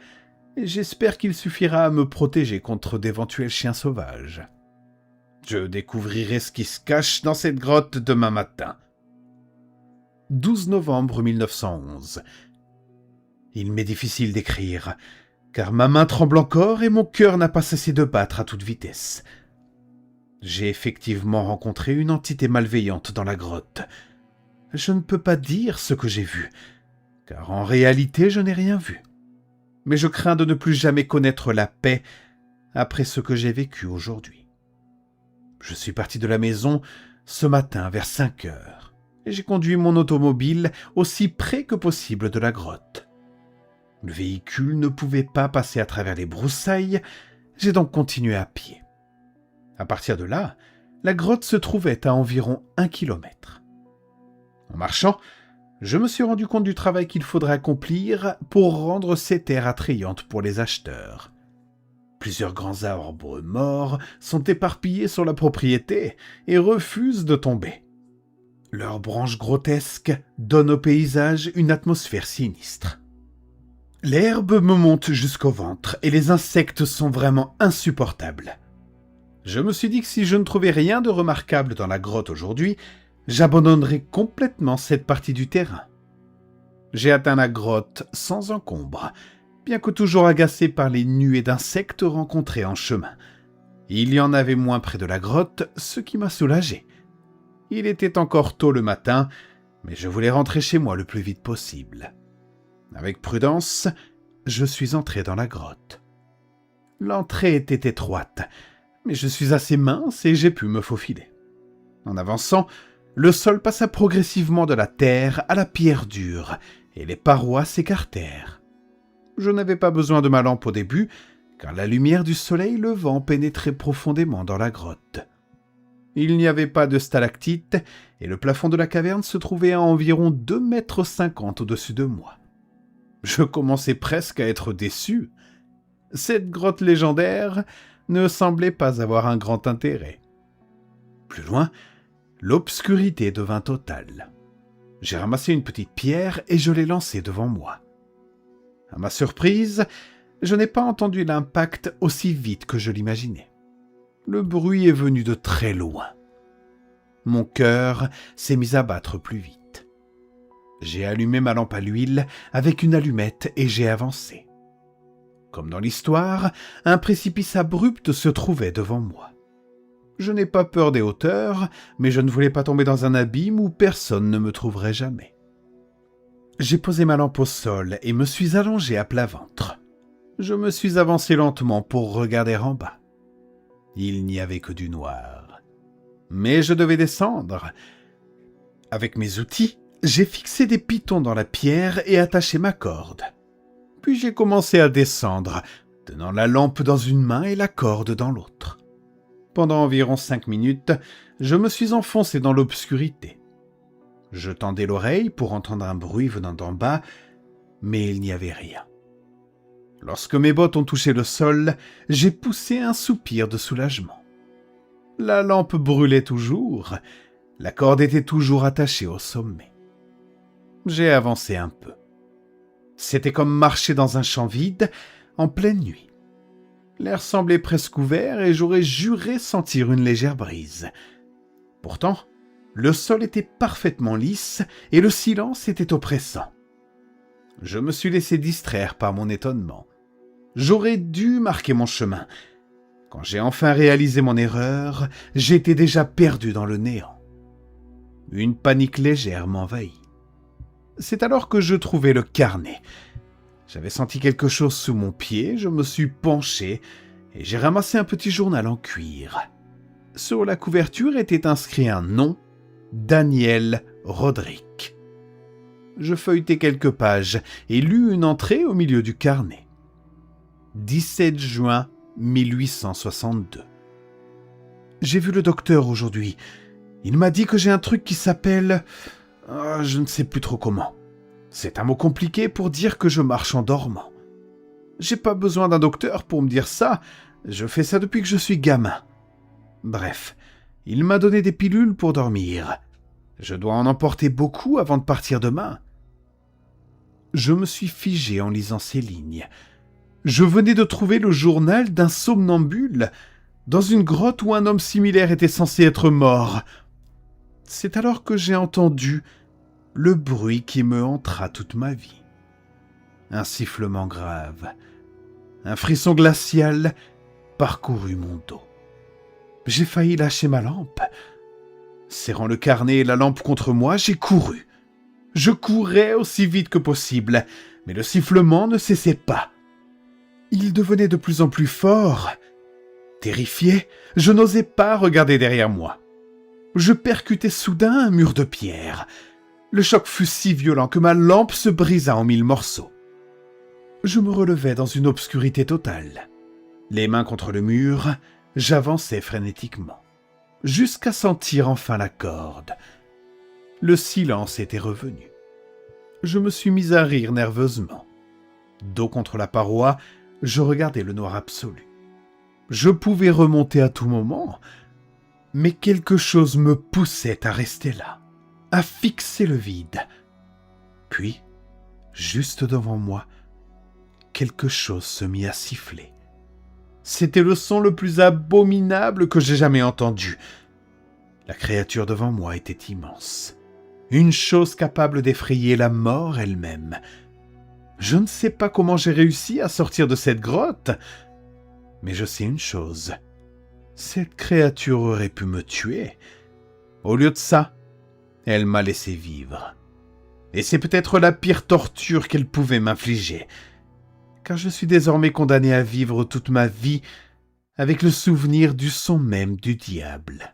et j'espère qu'il suffira à me protéger contre d'éventuels chiens sauvages. Je découvrirai ce qui se cache dans cette grotte demain matin. 12 novembre 1911. Il m'est difficile d'écrire, car ma main tremble encore et mon cœur n'a pas cessé de battre à toute vitesse. J'ai effectivement rencontré une entité malveillante dans la grotte. Je ne peux pas dire ce que j'ai vu, car en réalité je n'ai rien vu. mais je crains de ne plus jamais connaître la paix après ce que j'ai vécu aujourd'hui. Je suis parti de la maison ce matin vers 5 heures et j'ai conduit mon automobile aussi près que possible de la grotte. Le véhicule ne pouvait pas passer à travers les broussailles, j'ai donc continué à pied. À partir de là, la grotte se trouvait à environ 1 kilomètre. En marchant, je me suis rendu compte du travail qu'il faudrait accomplir pour rendre ces terres attrayantes pour les acheteurs. Plusieurs grands arbres morts sont éparpillés sur la propriété et refusent de tomber. Leurs branches grotesques donnent au paysage une atmosphère sinistre. L'herbe me monte jusqu'au ventre et les insectes sont vraiment insupportables. Je me suis dit que si je ne trouvais rien de remarquable dans la grotte aujourd'hui, j'abandonnerais complètement cette partie du terrain. J'ai atteint la grotte sans encombre, bien que toujours agacé par les nuées d'insectes rencontrées en chemin. Il y en avait moins près de la grotte, ce qui m'a soulagé. Il était encore tôt le matin, mais je voulais rentrer chez moi le plus vite possible. Avec prudence, je suis entré dans la grotte. L'entrée était étroite, mais je suis assez mince et j'ai pu me faufiler. En avançant, le sol passa progressivement de la terre à la pierre dure, et les parois s'écartèrent. Je n'avais pas besoin de ma lampe au début, car la lumière du soleil levant pénétrait profondément dans la grotte. Il n'y avait pas de stalactites, et le plafond de la caverne se trouvait à environ 2,50 m au-dessus de moi. Je commençais presque à être déçu. Cette grotte légendaire ne semblait pas avoir un grand intérêt. Plus loin, l'obscurité devint totale. J'ai ramassé une petite pierre et je l'ai lancée devant moi. À ma surprise, je n'ai pas entendu l'impact aussi vite que je l'imaginais. Le bruit est venu de très loin. Mon cœur s'est mis à battre plus vite. J'ai allumé ma lampe à l'huile avec une allumette et j'ai avancé. Comme dans l'histoire, un précipice abrupt se trouvait devant moi. Je n'ai pas peur des hauteurs, mais je ne voulais pas tomber dans un abîme où personne ne me trouverait jamais. J'ai posé ma lampe au sol et me suis allongé à plat ventre. Je me suis avancé lentement pour regarder en bas. Il n'y avait que du noir. Mais je devais descendre. Avec mes outils, j'ai fixé des pitons dans la pierre et attaché ma corde. Puis j'ai commencé à descendre, tenant la lampe dans une main et la corde dans l'autre. Pendant environ 5 minutes, je me suis enfoncé dans l'obscurité. Je tendais l'oreille pour entendre un bruit venant d'en bas, mais il n'y avait rien. Lorsque mes bottes ont touché le sol, j'ai poussé un soupir de soulagement. La lampe brûlait toujours, la corde était toujours attachée au sommet. J'ai avancé un peu. C'était comme marcher dans un champ vide en pleine nuit. L'air semblait presque ouvert et j'aurais juré sentir une légère brise. Pourtant, le sol était parfaitement lisse et le silence était oppressant. Je me suis laissé distraire par mon étonnement. J'aurais dû marquer mon chemin. Quand j'ai enfin réalisé mon erreur, j'étais déjà perdu dans le néant. Une panique légère m'envahit. C'est alors que je trouvai le carnet. J'avais senti quelque chose sous mon pied, je me suis penché et j'ai ramassé un petit journal en cuir. Sur la couverture était inscrit un nom, Daniel Roderick. Je feuilletai quelques pages et lus une entrée au milieu du carnet. 17 juin 1862. J'ai vu le docteur aujourd'hui. Il m'a dit que j'ai un truc qui s'appelle... je ne sais plus trop comment. C'est un mot compliqué pour dire que je marche en dormant. J'ai pas besoin d'un docteur pour me dire ça. Je fais ça depuis que je suis gamin. Bref, il m'a donné des pilules pour dormir. Je dois en emporter beaucoup avant de partir demain. Je me suis figé en lisant ces lignes. Je venais de trouver le journal d'un somnambule dans une grotte où un homme similaire était censé être mort. C'est alors que j'ai entendu le bruit qui me hantera toute ma vie. Un sifflement grave, un frisson glacial parcourut mon dos. J'ai failli lâcher ma lampe. Serrant le carnet et la lampe contre moi, j'ai couru. Je courais aussi vite que possible, mais le sifflement ne cessait pas. Il devenait de plus en plus fort. Terrifié, je n'osais pas regarder derrière moi. Je percutai soudain un mur de pierre. Le choc fut si violent que ma lampe se brisa en 1000 morceaux. Je me relevai dans une obscurité totale. Les mains contre le mur, j'avançai frénétiquement, jusqu'à sentir enfin la corde. Le silence était revenu. Je me suis mis à rire nerveusement. Dos contre la paroi, je regardais le noir absolu. Je pouvais remonter à tout moment, mais quelque chose me poussait à rester là, à fixer le vide. Puis, juste devant moi, quelque chose se mit à siffler. C'était le son le plus abominable que j'ai jamais entendu. La créature devant moi était immense. Une chose capable d'effrayer la mort elle-même. Je ne sais pas comment j'ai réussi à sortir de cette grotte, mais je sais une chose. Cette créature aurait pu me tuer. Au lieu de ça, elle m'a laissé vivre. Et c'est peut-être la pire torture qu'elle pouvait m'infliger, car je suis désormais condamné à vivre toute ma vie avec le souvenir du son même du diable.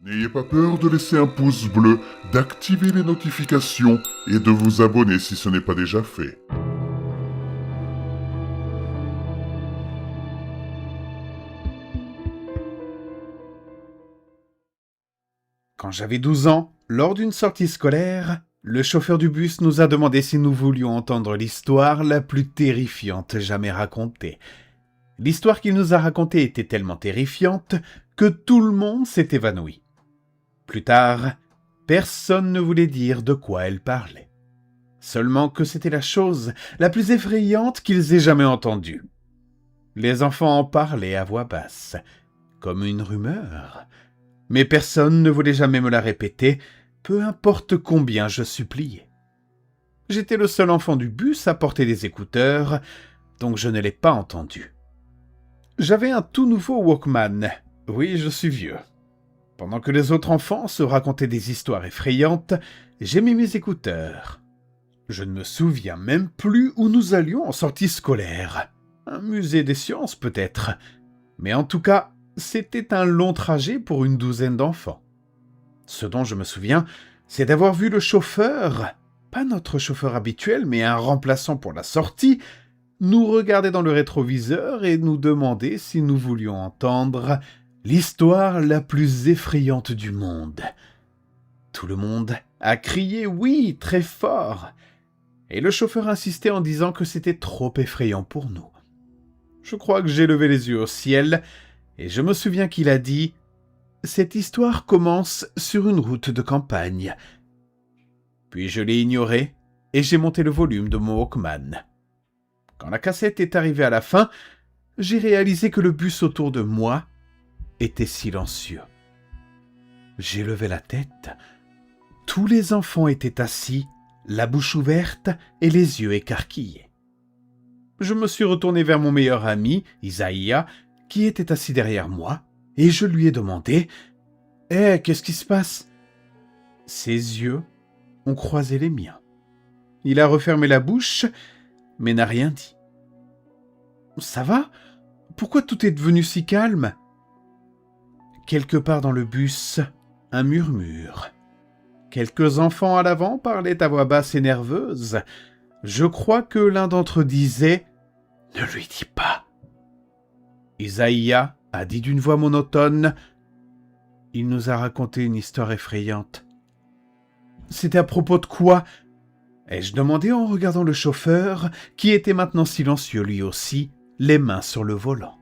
N'ayez pas peur de laisser un pouce bleu, d'activer les notifications et de vous abonner si ce n'est pas déjà fait. Quand j'avais 12 ans, lors d'une sortie scolaire, le chauffeur du bus nous a demandé si nous voulions entendre l'histoire la plus terrifiante jamais racontée. L'histoire qu'il nous a racontée était tellement terrifiante que tout le monde s'est évanoui. Plus tard, personne ne voulait dire de quoi elle parlait. Seulement que c'était la chose la plus effrayante qu'ils aient jamais entendue. Les enfants en parlaient à voix basse, comme une rumeur. Mais personne ne voulait jamais me la répéter, peu importe combien je suppliais. J'étais le seul enfant du bus à porter des écouteurs, donc je ne l'ai pas entendu. J'avais un tout nouveau Walkman. Oui, je suis vieux. Pendant que les autres enfants se racontaient des histoires effrayantes, j'ai mis mes écouteurs. Je ne me souviens même plus où nous allions en sortie scolaire. Un musée des sciences peut-être. Mais en tout cas, c'était un long trajet pour une douzaine d'enfants. Ce dont je me souviens, c'est d'avoir vu le chauffeur, pas notre chauffeur habituel, mais un remplaçant pour la sortie, nous regarder dans le rétroviseur et nous demander si nous voulions entendre l'histoire la plus effrayante du monde. Tout le monde a crié « oui » très fort, et le chauffeur insistait en disant que c'était trop effrayant pour nous. Je crois que j'ai levé les yeux au ciel, et je me souviens qu'il a dit « cette histoire commence sur une route de campagne ». Puis je l'ai ignoré, et j'ai monté le volume de mon Walkman. Quand la cassette est arrivée à la fin, j'ai réalisé que le bus autour de moi était silencieux. J'ai levé la tête. Tous les enfants étaient assis, la bouche ouverte et les yeux écarquillés. Je me suis retourné vers mon meilleur ami, Isaiah, qui était assis derrière moi, et je lui ai demandé « Hé, qu'est-ce qui se passe ?» Ses yeux ont croisé les miens. Il a refermé la bouche, mais n'a rien dit. « Ça va ? Pourquoi tout est devenu si calme ?» Quelque part dans le bus, un murmure. Quelques enfants à l'avant parlaient à voix basse et nerveuse. Je crois que l'un d'entre eux disait « Ne lui dis pas !» Isaiah a dit d'une voix monotone « Il nous a raconté une histoire effrayante. » C'était à propos de quoi ? Ai-je demandé en regardant le chauffeur, qui était maintenant silencieux lui aussi, les mains sur le volant.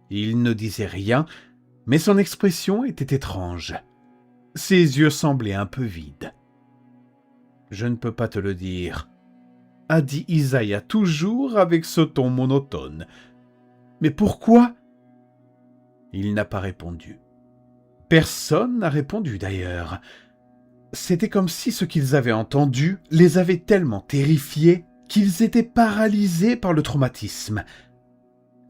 Il ne disait rien, mais son expression était étrange. Ses yeux semblaient un peu vides. « Je ne peux pas te le dire », a dit Isaiah toujours avec ce ton monotone. « Mais pourquoi ?» Il n'a pas répondu. Personne n'a répondu d'ailleurs. C'était comme si ce qu'ils avaient entendu les avait tellement terrifiés qu'ils étaient paralysés par le traumatisme,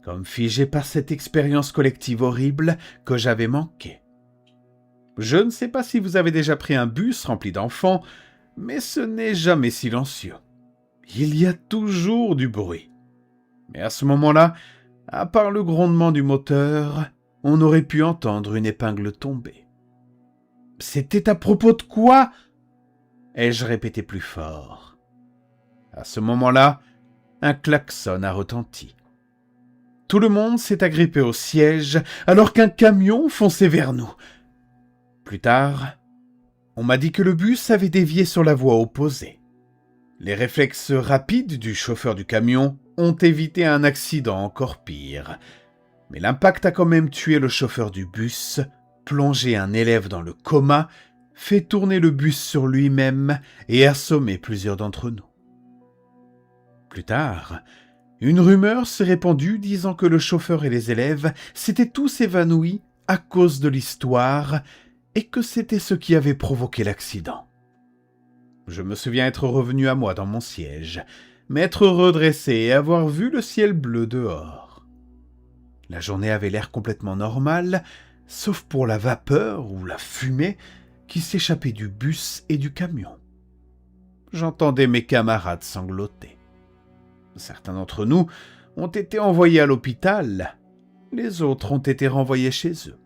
comme figés par cette expérience collective horrible que j'avais manquée. Je ne sais pas si vous avez déjà pris un bus rempli d'enfants, mais ce n'est jamais silencieux. Il y a toujours du bruit. Mais à ce moment-là, à part le grondement du moteur, on aurait pu entendre une épingle tomber. « C'était à propos de quoi ?» ai-je répété plus fort. À ce moment-là, un klaxon a retenti. Tout le monde s'est agrippé au siège alors qu'un camion fonçait vers nous. Plus tard, on m'a dit que le bus avait dévié sur la voie opposée. Les réflexes rapides du chauffeur du camion ont évité un accident encore pire. Mais l'impact a quand même tué le chauffeur du bus, plongé un élève dans le coma, fait tourner le bus sur lui-même et assommé plusieurs d'entre nous. Plus tard, une rumeur s'est répandue disant que le chauffeur et les élèves s'étaient tous évanouis à cause de l'histoire et que c'était ce qui avait provoqué l'accident. Je me souviens être revenu à moi dans mon siège, m'être redressé et avoir vu le ciel bleu dehors. La journée avait l'air complètement normale, sauf pour la vapeur ou la fumée qui s'échappait du bus et du camion. J'entendais mes camarades sangloter. Certains d'entre nous ont été envoyés à l'hôpital, les autres ont été renvoyés chez eux.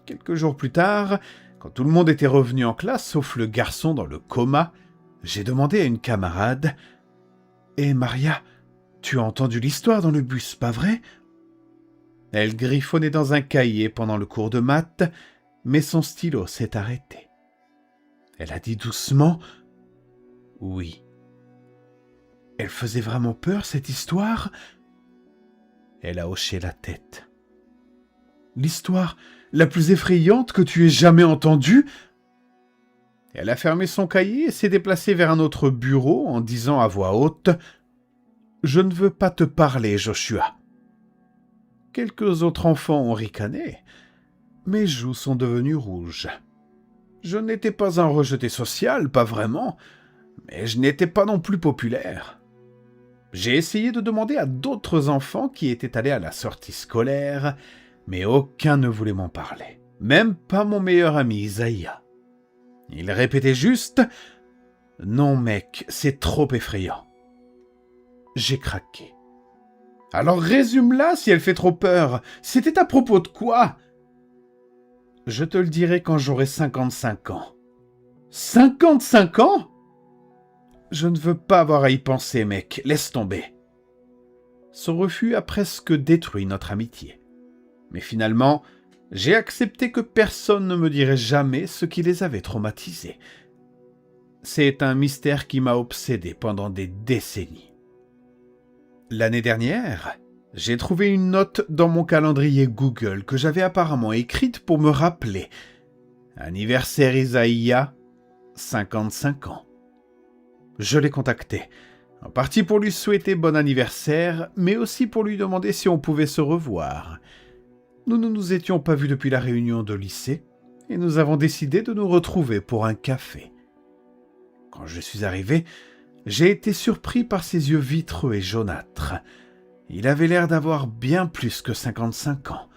Quelques jours plus tard, quand tout le monde était revenu en classe, sauf le garçon dans le coma, j'ai demandé à une camarade « Eh Maria, tu as entendu l'histoire dans le bus, pas vrai ?» Elle griffonnait dans un cahier pendant le cours de maths, mais son stylo s'est arrêté. Elle a dit doucement « Oui. » Elle faisait vraiment peur, cette histoire ? Elle a hoché la tête. L'histoire la plus effrayante que tu aies jamais entendue ? Elle a fermé son cahier et s'est déplacée vers un autre bureau en disant à voix haute « Je ne veux pas te parler, Joshua. » Quelques autres enfants ont ricané. Mes joues sont devenues rouges. Je n'étais pas un rejeté social, pas vraiment, mais je n'étais pas non plus populaire. J'ai essayé de demander à d'autres enfants qui étaient allés à la sortie scolaire, mais aucun ne voulait m'en parler, même pas mon meilleur ami Isaiah. Il répétait juste « Non mec, c'est trop effrayant. » J'ai craqué. « Alors résume-la si elle fait trop peur. C'était à propos de quoi ?» « Je te le dirai quand j'aurai 55 ans. » « 55 ans ?» « Je ne veux pas avoir à y penser, mec. Laisse tomber. » Ce refus a presque détruit notre amitié. Mais finalement, j'ai accepté que personne ne me dirait jamais ce qui les avait traumatisés. C'est un mystère qui m'a obsédé pendant des décennies. L'année dernière, j'ai trouvé une note dans mon calendrier Google que j'avais apparemment écrite pour me rappeler. Anniversaire Isaiah, 55 ans. Je l'ai contacté, en partie pour lui souhaiter bon anniversaire, mais aussi pour lui demander si on pouvait se revoir. Nous ne nous étions pas vus depuis la réunion de lycée, et nous avons décidé de nous retrouver pour un café. Quand je suis arrivé, j'ai été surpris par ses yeux vitreux et jaunâtres. Il avait l'air d'avoir bien plus que 55 ans.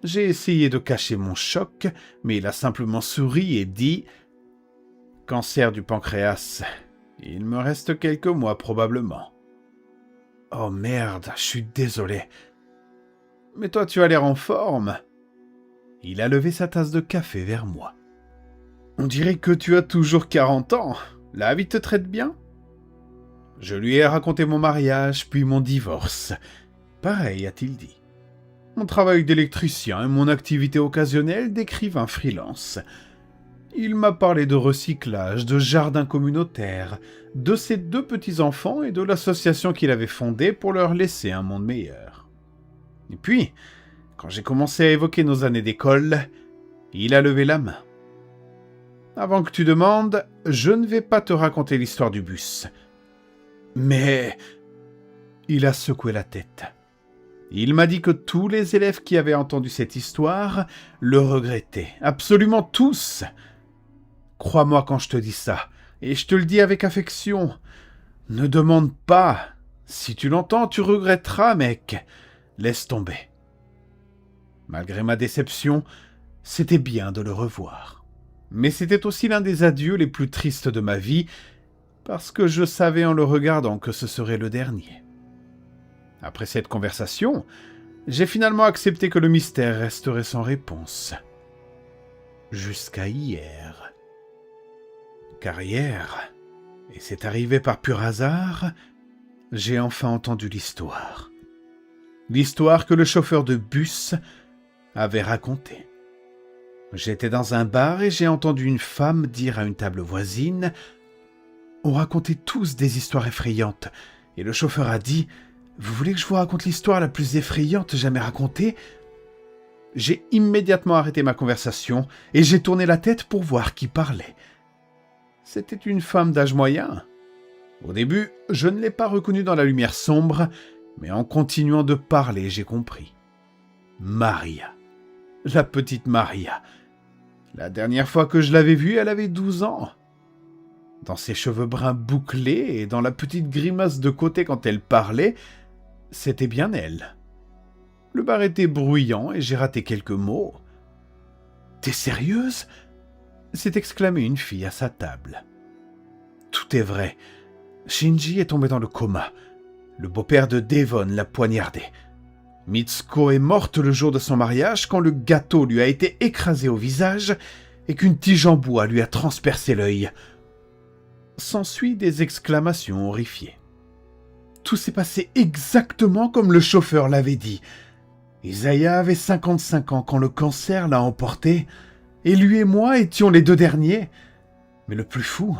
J'ai essayé de cacher mon choc, mais il a simplement souri et dit « Cancer du pancréas. Il me reste quelques mois probablement. »« Oh merde, je suis désolé. Mais toi tu as l'air en forme. » Il a levé sa tasse de café vers moi. « On dirait que tu as toujours 40 ans. La vie te traite bien ?» Je lui ai raconté mon mariage, puis mon divorce. Pareil, a-t-il dit. Mon travail d'électricien et mon activité occasionnelle d'écrivain freelance. Il m'a parlé de recyclage, de jardin communautaire, de ses 2 petits-enfants et de l'association qu'il avait fondée pour leur laisser un monde meilleur. Et puis, quand j'ai commencé à évoquer nos années d'école, il a levé la main. Avant que tu demandes, je ne vais pas te raconter l'histoire du bus. Mais... Il a secoué la tête. Il m'a dit que tous les élèves qui avaient entendu cette histoire le regrettaient, absolument tous. Crois-moi quand je te dis ça, et je te le dis avec affection. Ne demande pas. Si tu l'entends, tu regretteras, mec. Laisse tomber. Malgré ma déception, c'était bien de le revoir. Mais c'était aussi l'un des adieux les plus tristes de ma vie, parce que je savais en le regardant que ce serait le dernier. Après cette conversation, j'ai finalement accepté que le mystère resterait sans réponse. Jusqu'à hier. Car hier, et c'est arrivé par pur hasard, j'ai enfin entendu l'histoire. L'histoire que le chauffeur de bus avait racontée. J'étais dans un bar et j'ai entendu une femme dire à une table voisine « On racontait tous des histoires effrayantes. » Et le chauffeur a dit « Vous voulez que je vous raconte l'histoire la plus effrayante jamais racontée ?» J'ai immédiatement arrêté ma conversation et j'ai tourné la tête pour voir qui parlait. C'était une femme d'âge moyen. Au début, je ne l'ai pas reconnue dans la lumière sombre, mais en continuant de parler, j'ai compris. Maria. La petite Maria. La dernière fois que je l'avais vue, elle avait 12 ans. Dans ses cheveux bruns bouclés et dans la petite grimace de côté quand elle parlait, c'était bien elle. Le bar était bruyant et j'ai raté quelques mots. « T'es sérieuse ?» s'est exclamée une fille à sa table. Tout est vrai. Shinji est tombé dans le coma. Le beau-père de Devon l'a poignardé. Mitsuko est morte le jour de son mariage quand le gâteau lui a été écrasé au visage et qu'une tige en bois lui a transpercé l'œil. S'ensuit des exclamations horrifiées. Tout s'est passé exactement comme le chauffeur l'avait dit. Isaiah avait 55 ans quand le cancer l'a emporté, et lui et moi étions les deux derniers. Mais le plus fou,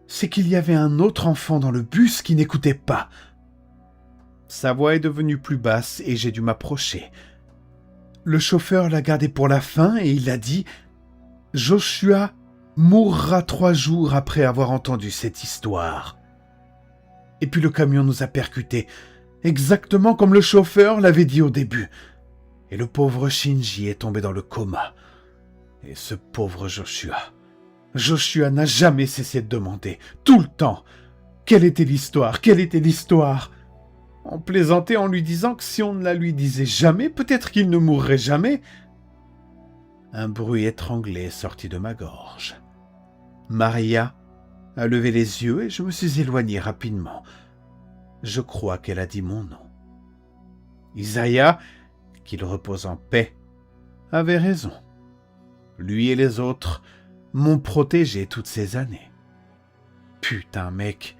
c'est qu'il y avait un autre enfant dans le bus qui n'écoutait pas. Sa voix est devenue plus basse et j'ai dû m'approcher. Le chauffeur l'a gardé pour la fin et il a dit « Joshua mourra 3 jours après avoir entendu cette histoire. » Et puis le camion nous a percutés, exactement comme le chauffeur l'avait dit au début. Et le pauvre Shinji est tombé dans le coma. Et ce pauvre Joshua. Joshua n'a jamais cessé de demander, tout le temps, quelle était l'histoire, quelle était l'histoire. On plaisantait en lui disant que si on ne la lui disait jamais, peut-être qu'il ne mourrait jamais. Un bruit étranglé est sorti de ma gorge. Maria a levé les yeux et je me suis éloigné rapidement. Je crois qu'elle a dit mon nom. Isaiah, qu'il repose en paix, avait raison. Lui et les autres m'ont protégé toutes ces années. Putain, mec,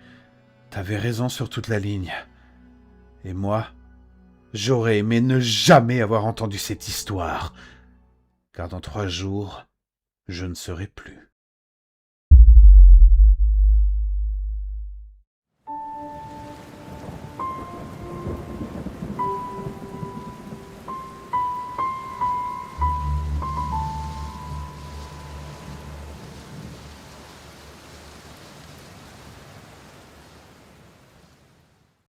t'avais raison sur toute la ligne. Et moi, j'aurais aimé ne jamais avoir entendu cette histoire, car dans 3 jours, je ne serai plus.